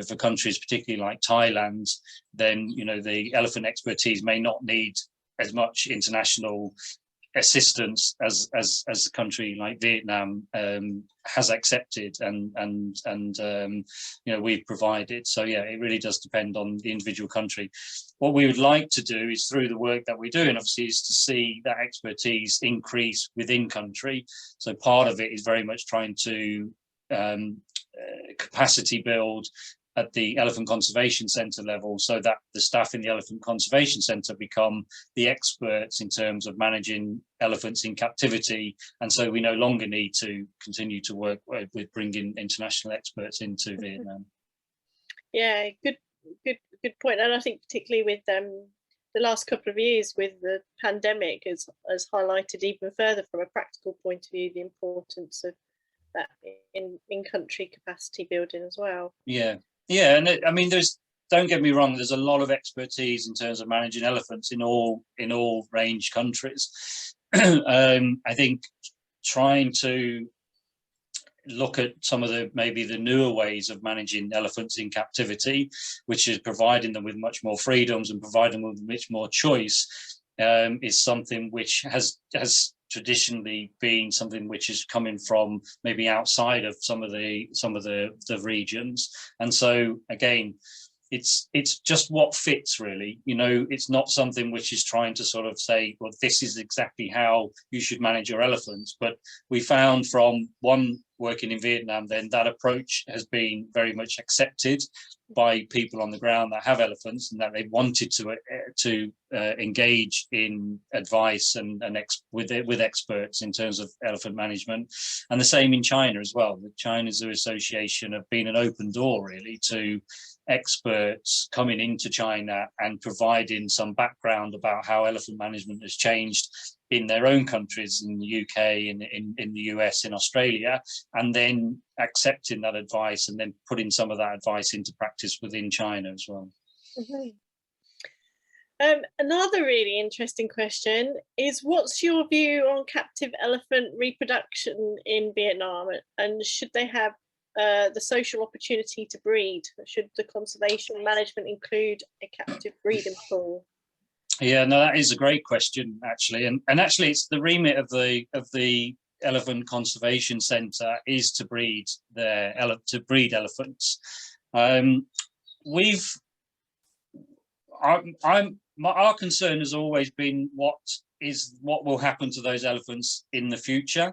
for countries particularly like Thailand, then the elephant expertise may not need as much international assistance as a country like Vietnam has accepted and we've provided. So yeah, it really does depend on the individual country. What we would like to do is, through the work that we do, and obviously, is to see that expertise increase within country. So part of it is very much trying to capacity build at the Elephant Conservation Centre level, so that the staff in the Elephant Conservation Centre become the experts in terms of managing elephants in captivity. And so we no longer need to continue to work with bringing international experts into Vietnam. Yeah, good point. And I think particularly with the last couple of years with the pandemic has highlighted even further from a practical point of view the importance of that in country capacity building as well. Yeah, and I mean, don't get me wrong, there's a lot of expertise in terms of managing elephants in all range countries. I think trying to look at some of maybe the newer ways of managing elephants in captivity, which is providing them with much more freedoms and providing them with much more choice, is something which has traditionally been something which is coming from maybe outside of some of the regions. And so again, it's just what fits, really. It's not something which is trying to sort of say, well, this is exactly how you should manage your elephants. But we found from one working in Vietnam, then that approach has been very much accepted by people on the ground that have elephants, and that they wanted to engage in advice and with experts in terms of elephant management. And the same in China as well. The China Zoo Association have been an open door, really, to experts coming into China and providing some background about how elephant management has changed in their own countries, in the UK, in the US, in Australia, and then accepting that advice and then putting some of that advice into practice within China as well. Mm-hmm. Another really interesting question is, what's your view on captive elephant reproduction in Vietnam, and should they have the social opportunity to breed? Should the conservation management include a captive breeding pool? Yeah, no, that is a great question, actually, and actually, it's the remit of the Elephant Conservation Centre is to breed elephants. Our concern has always been what will happen to those elephants in the future.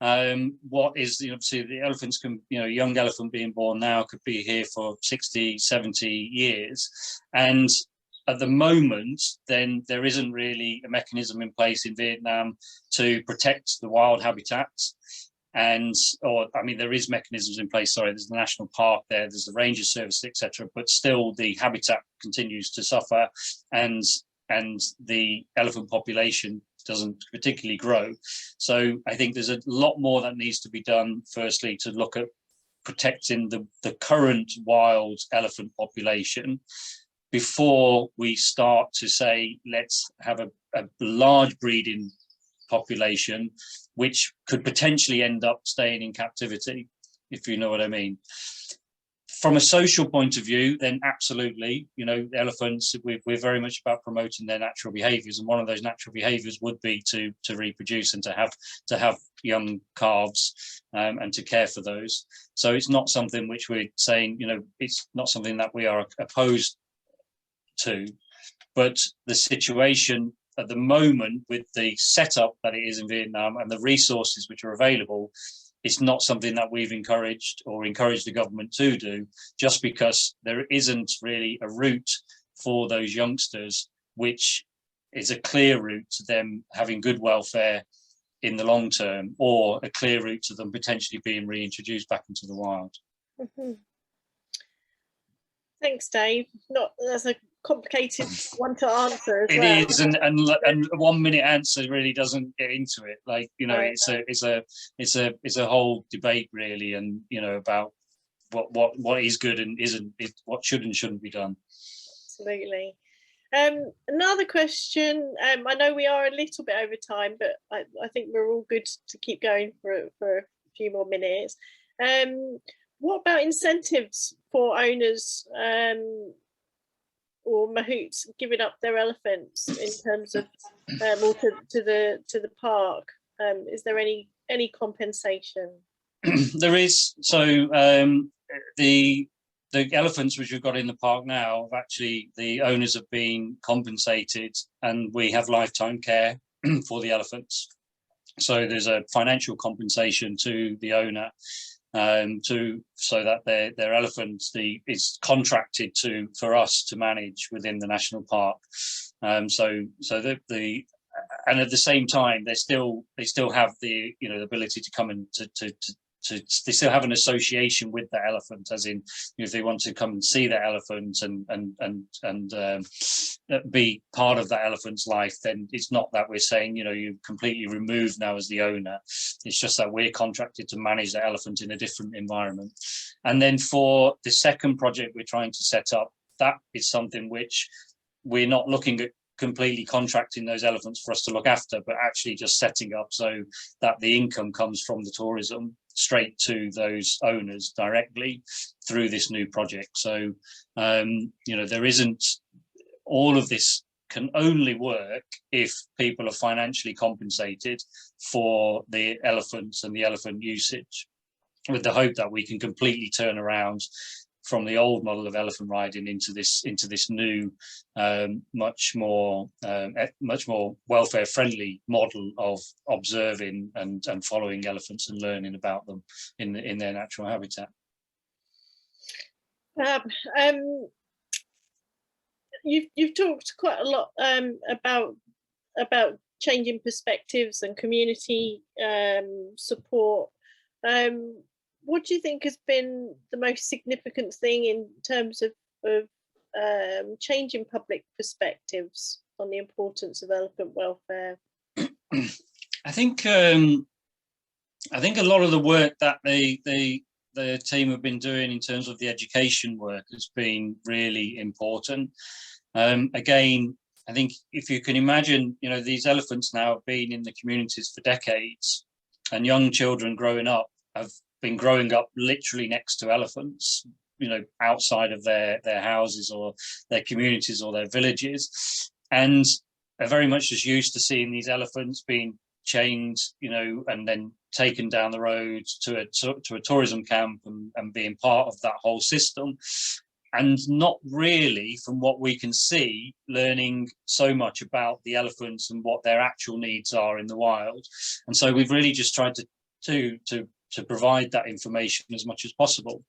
Obviously the elephants can, a young elephant being born now could be here for 60, 70 years. And at the moment, then there isn't really a mechanism in place in Vietnam to protect the wild habitats. There is mechanisms in place, there's the national park there, there's the ranger service, etc. But still the habitat continues to suffer, and the elephant population doesn't particularly grow. So I think there's a lot more that needs to be done, firstly, to look at protecting the current wild elephant population before we start to say, let's have a large breeding population, which could potentially end up staying in captivity, if you know what I mean. From a social point of view, then absolutely, elephants, we're very much about promoting their natural behaviours, and one of those natural behaviours would be to reproduce and to have young calves and to care for those. So it's not something which we're saying, it's not something that we are opposed to, but the situation at the moment with the setup that it is in Vietnam and the resources which are available, it's not something that we've encouraged the government to do, just because there isn't really a route for those youngsters, which is a clear route to them having good welfare in the long term, or a clear route to them potentially being reintroduced back into the wild. Mm-hmm. Thanks, Dave. That's a complicated one to answer as well. It is, and a 1 minute answer really doesn't get into it. Like, it's a whole debate, really, and about what is good and isn't, what should and shouldn't be done. Absolutely. Another question. I know we are a little bit over time, but I think we're all good to keep going for a few more minutes. What about incentives for owners or mahouts giving up their elephants in terms of or to the park? Is there any compensation? There is. So the elephants which we've got in the park now, actually the owners have been compensated, and we have lifetime care for the elephants. So there's a financial compensation to the owner, so that their elephants is contracted for us to manage within the national park. And at the same time, they still have the ability to come and they still have an association with the elephant, as in, if they want to come and see the elephant and be part of that elephant's life, then it's not that we're saying, you're completely removed now as the owner. It's just that we're contracted to manage the elephant in a different environment. And then for the second project we're trying to set up, that is something which we're not looking at completely contracting those elephants for us to look after, but actually just setting up so that the income comes from the tourism straight to those owners directly through this new project. So there isn't, all of this can only work if people are financially compensated for the elephants and the elephant usage, with the hope that we can completely turn around from the old model of elephant riding into this new, much more welfare friendly model of observing and following elephants and learning about them in their natural habitat. You've talked quite a lot about changing perspectives and community support. What do you think has been the most significant thing in terms of changing public perspectives on the importance of elephant welfare? I think a lot of the work that the team have been doing in terms of the education work has been really important. Again, I think if you can imagine, these elephants now have been in the communities for decades, and young children growing up have been growing up literally next to elephants, outside of their houses or their communities or their villages, and are very much just used to seeing these elephants being chained, and then taken down the road to a tourism camp and being part of that whole system, and not really, from what we can see, learning so much about the elephants and what their actual needs are in the wild. And so we've really just tried to provide that information as much as possible.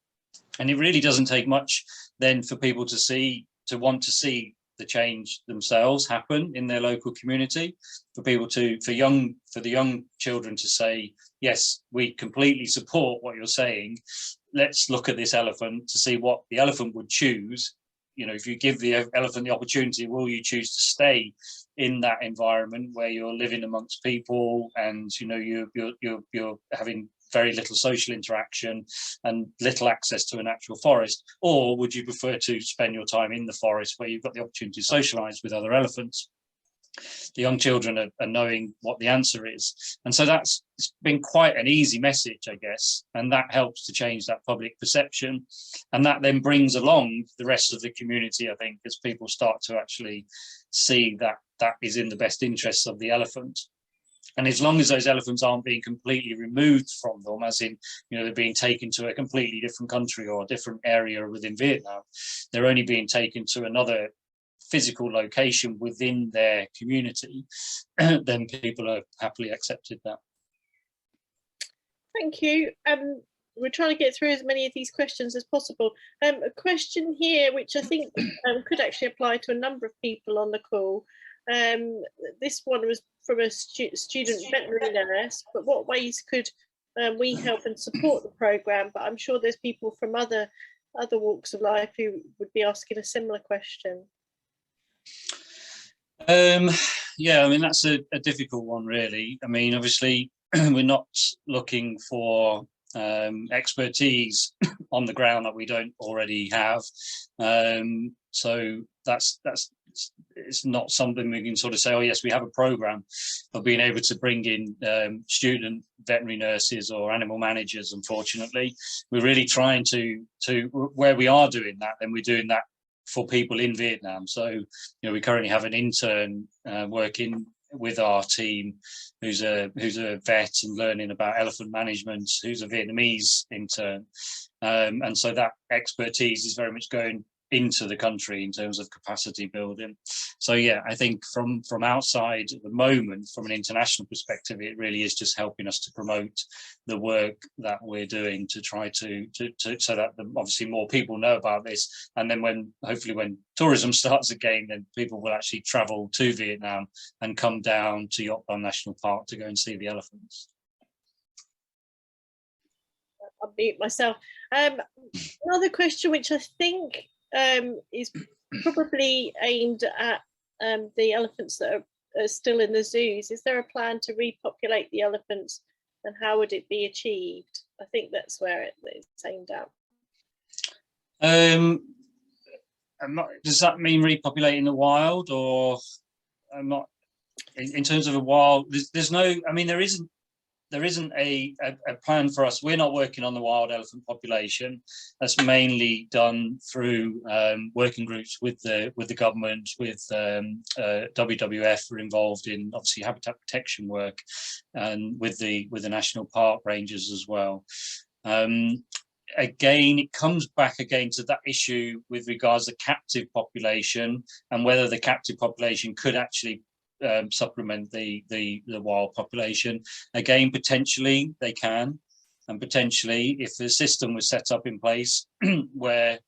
And it really doesn't take much then for people to want to see the change themselves happen in their local community, for the young children to say, yes, we completely support what you're saying. Let's look at this elephant to see what the elephant would choose. If you give the elephant the opportunity, will you choose to stay in that environment where you're living amongst people and you're having very little social interaction and little access to a natural forest, or would you prefer to spend your time in the forest where you've got the opportunity to socialize with other elephants? The young children are knowing what the answer is, and so it's been quite an easy message, I guess, and that helps to change that public perception, and that then brings along the rest of the community, I think, as people start to actually see that is in the best interests of the elephant. And as long as those elephants aren't being completely removed from them, as in, they're being taken to a completely different country or a different area within Vietnam, they're only being taken to another physical location within their community, then people have happily accepted that. Thank you. We're trying to get through as many of these questions as possible. A question here, which I think could actually apply to a number of people on the call. This one was from a student veterinary nurse, but what ways could we help and support the programme? But I'm sure there's people from other walks of life who would be asking a similar question. Yeah, I mean, that's a difficult one, really. I mean, obviously, we're not looking for expertise on the ground that we don't already have. So it's not something we can sort of say, oh yes, we have a program of being able to bring in student veterinary nurses or animal managers. Unfortunately, we're really trying to where we are doing that, then we're doing that for people in Vietnam. So, you know, we currently have an intern working with our team who's a vet and learning about elephant management, who's a Vietnamese intern, and so that expertise is very much going into the country in terms of capacity building. So yeah, I think from outside at the moment, from an international perspective, it really is just helping us to promote the work that we're doing to try to so that obviously more people know about this, and then hopefully when tourism starts again, then people will actually travel to Vietnam and come down to Yok Don National Park to go and see the elephants. I'll mute myself. Another question which I think is probably aimed at the elephants that are still in the zoos. Is there a plan to repopulate the elephants, and how would it be achieved? I think that's where it's aimed at. Does that mean repopulating the wild, or I'm not in terms of a wild? There's no. I mean, there isn't a plan for us. We're not working on the wild elephant population. That's mainly done through working groups with the government, with WWF. We're involved in obviously habitat protection work, and with the national park rangers as well. Again, it comes back again to that issue with regards to captive population and whether the captive population could actually supplement the wild population. Again, potentially they can, and potentially if the system was set up in place where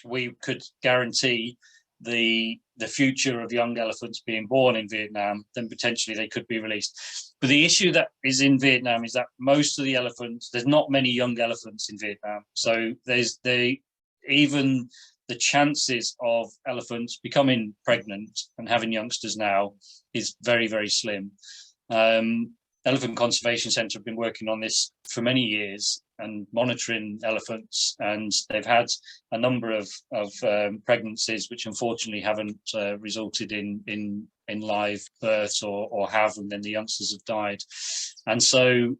we could guarantee the future of young elephants being born in Vietnam, then potentially they could be released. But the issue that is in Vietnam is that most of the elephants, there's not many young elephants in Vietnam, so even the chances of elephants becoming pregnant and having youngsters now is very, very slim. Elephant Conservation Centre have been working on this for many years and monitoring elephants, and they've had a number of pregnancies which unfortunately haven't resulted in live births or have, and then the youngsters have died. And so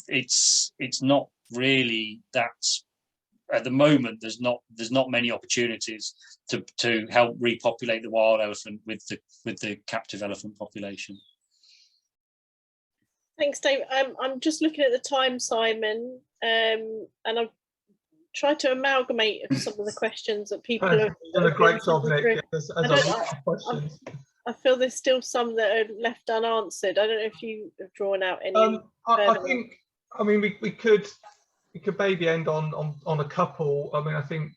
it's not really that. At the moment, there's not many opportunities to help repopulate the wild elephant with the captive elephant population. Thanks, Dave. I'm just looking at the time, Simon, and I've tried to amalgamate some of the questions that people have done a great job, Nick. I feel there's still some that are left unanswered. I don't know if you have drawn out any. I mean, we could maybe end on a couple. I mean, I think,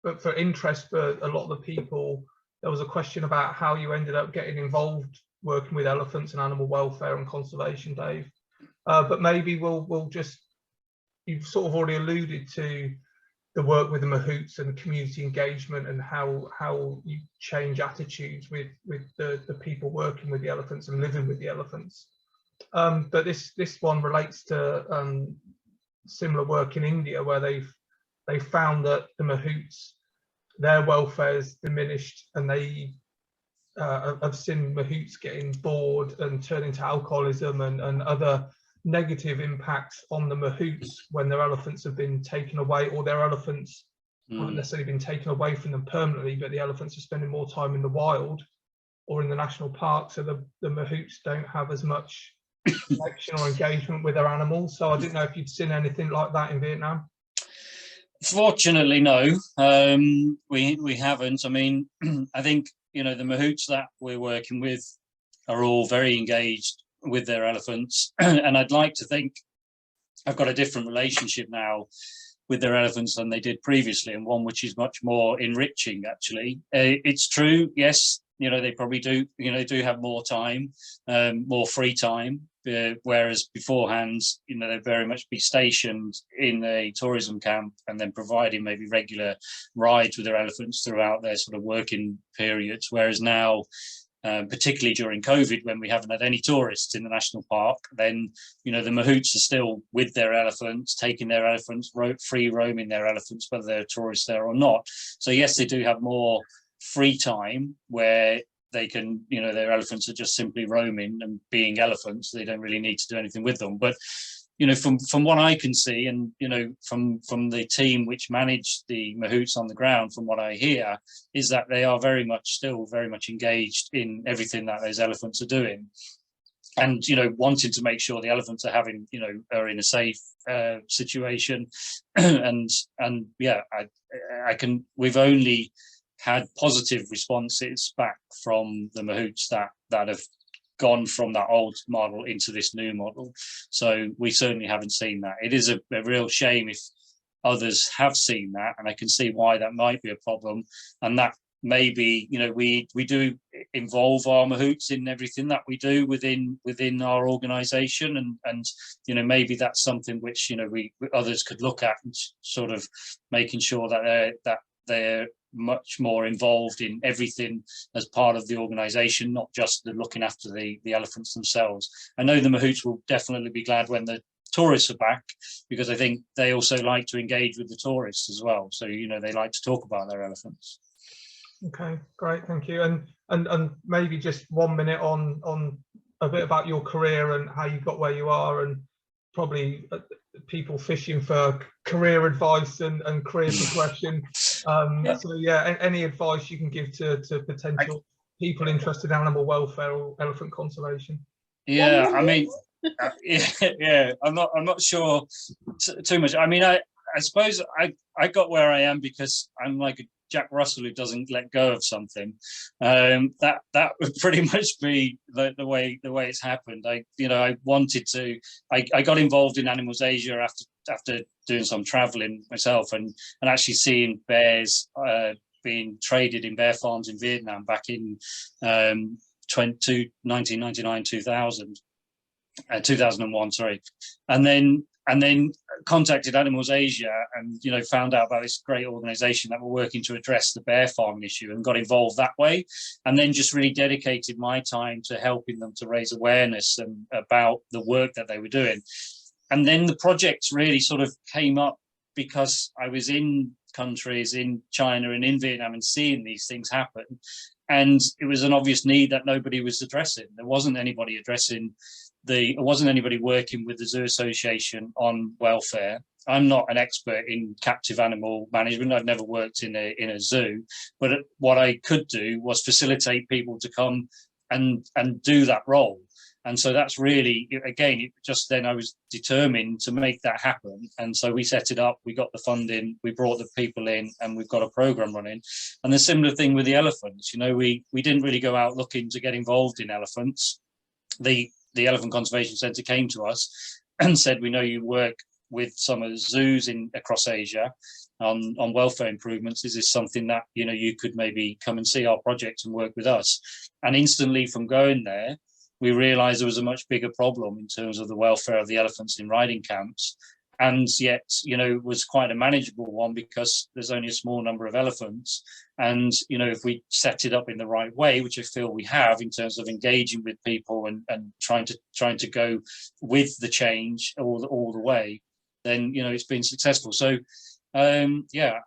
but for interest for a lot of the people, there was a question about how you ended up getting involved working with elephants and animal welfare and conservation, Dave. But maybe we'll just, you've sort of already alluded to the work with the mahouts and community engagement and how you change attitudes with the people working with the elephants and living with the elephants. But this one relates to similar work in India, where they found that the mahouts, their welfare is diminished, and they have seen mahouts getting bored and turn into alcoholism and other negative impacts on the mahouts when their elephants have been taken away, or their elephants haven't necessarily been taken away from them permanently, but the elephants are spending more time in the wild or in the national park, so the mahouts don't have as much connection or engagement with their animals. So I didn't know if you'd seen anything like that in Vietnam. Fortunately, no, we haven't. I mean, I think, you know, the mahouts that we're working with are all very engaged with their elephants, and I'd like to think I've got a different relationship now with their elephants than they did previously, and one which is much more enriching, actually. It's true, yes, you know, they probably do, you know, do have more time, more free time, whereas beforehand, you know, they'd very much be stationed in a tourism camp and then providing maybe regular rides with their elephants throughout their sort of working periods, whereas now particularly during COVID, when we haven't had any tourists in the national park, then, you know, the mahouts are still with their elephants, taking their elephants, free roaming their elephants, whether there are tourists there or not. So yes, they do have more free time where they can, you know, their elephants are just simply roaming and being elephants. They don't really need to do anything with them. But, you know, from what I can see, and, you know, from the team which manage the mahouts on the ground, from what I hear, is that they are still very much engaged in everything that those elephants are doing. And, you know, wanting to make sure the elephants are having, you know, are in a safe situation. and yeah, we've only had positive responses back from the mahouts that have gone from that old model into this new model. So we certainly haven't seen that. It is a real shame if others have seen that, and I can see why that might be a problem. And that maybe, you know, we do involve our mahouts in everything that we do within our organization, and you know, maybe that's something which, you know, others could look at, and sort of making sure that they're much more involved in everything as part of the organization, not just the looking after the elephants themselves. I know the mahouts will definitely be glad when the tourists are back, because I think they also like to engage with the tourists as well. So, you know, they like to talk about their elephants. Okay, great, thank you. And maybe just 1 minute on a bit about your career and how you got where you are, and probably people fishing for career advice and career progression. So yeah, any advice you can give to potential people interested in animal welfare or elephant conservation? Yeah, I mean, yeah, I'm not sure too much. I mean, I suppose I got where I am because I'm like a Jack Russell who doesn't let go of something. That would pretty much be the way it's happened. I got involved in Animals Asia after doing some traveling myself, and actually seeing bears being traded in bear farms in Vietnam back in 1999, 2001, sorry, and then contacted Animals Asia, and, you know, found out about this great organization that were working to address the bear farming issue, and got involved that way, and then just really dedicated my time to helping them to raise awareness about the work that they were doing. And then the projects really sort of came up because I was in countries in China and in Vietnam and seeing these things happen, and it was an obvious need that nobody was addressing. There wasn't anybody addressing there wasn't anybody working with the Zoo Association on welfare. I'm not an expert in captive animal management. I've never worked in a zoo, but what I could do was facilitate people to come and do that role. And so that's really, again, just then I was determined to make that happen. And so we set it up, we got the funding, we brought the people in, and we've got a program running. And the similar thing with the elephants, you know, we didn't really go out looking to get involved in elephants. The Elephant Conservation Centre came to us and said, we know you work with some of the zoos across Asia on welfare improvements. Is this something that, you know, you could maybe come and see our project and work with us? And instantly from going there, we realized there was a much bigger problem in terms of the welfare of the elephants in riding camps. And yet, you know, it was quite a manageable one because there's only a small number of elephants. And, you know, if we set it up in the right way, which I feel we have in terms of engaging with people and trying to go with the change all the way, then, you know, it's been successful. So, yeah,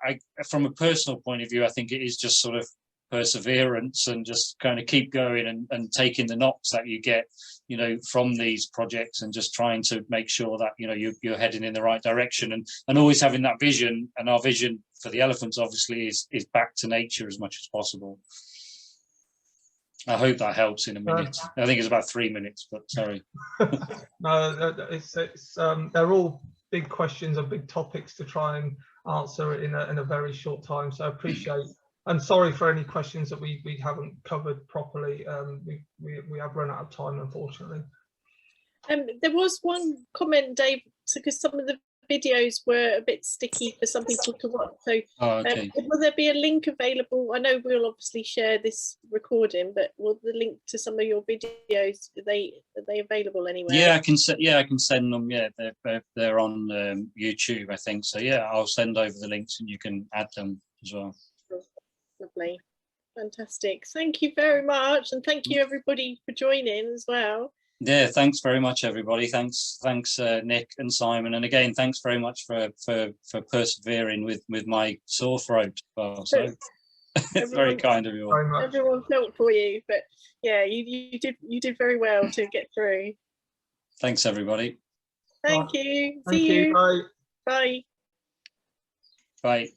from a personal point of view, I think it is just sort of perseverance and just kind of keep going and taking the knocks that you get, you know, from these projects, and just trying to make sure that, you know, you're heading in the right direction, and always having that vision. And our vision for the elephants obviously is back to nature as much as possible. I hope that helps in a minute. I think it's about 3 minutes, but sorry. No, it's they're all big questions and big topics to try and answer in a very short time. So I appreciate. And sorry for any questions that we haven't covered properly. We have run out of time, unfortunately. There was one comment, Dave, because some of the videos were a bit sticky for some people to watch. So okay. Will there be a link available? I know we'll obviously share this recording, but will the link to some of your videos, are they available anywhere? Yeah, I can send them. Yeah, they're on YouTube, I think. So yeah, I'll send over the links and you can add them as well. Lovely. Fantastic. Thank you very much, and thank you everybody for joining as well. Yeah, thanks very much, everybody. Thanks, Nick and Simon, and again, thanks very much for persevering with my sore throat. Well, so it's very kind of you all. Very much. Everyone felt for you, but yeah, you did very well to get through. Thanks, everybody. Thank you. Thank See you. you. Bye. Bye. Bye.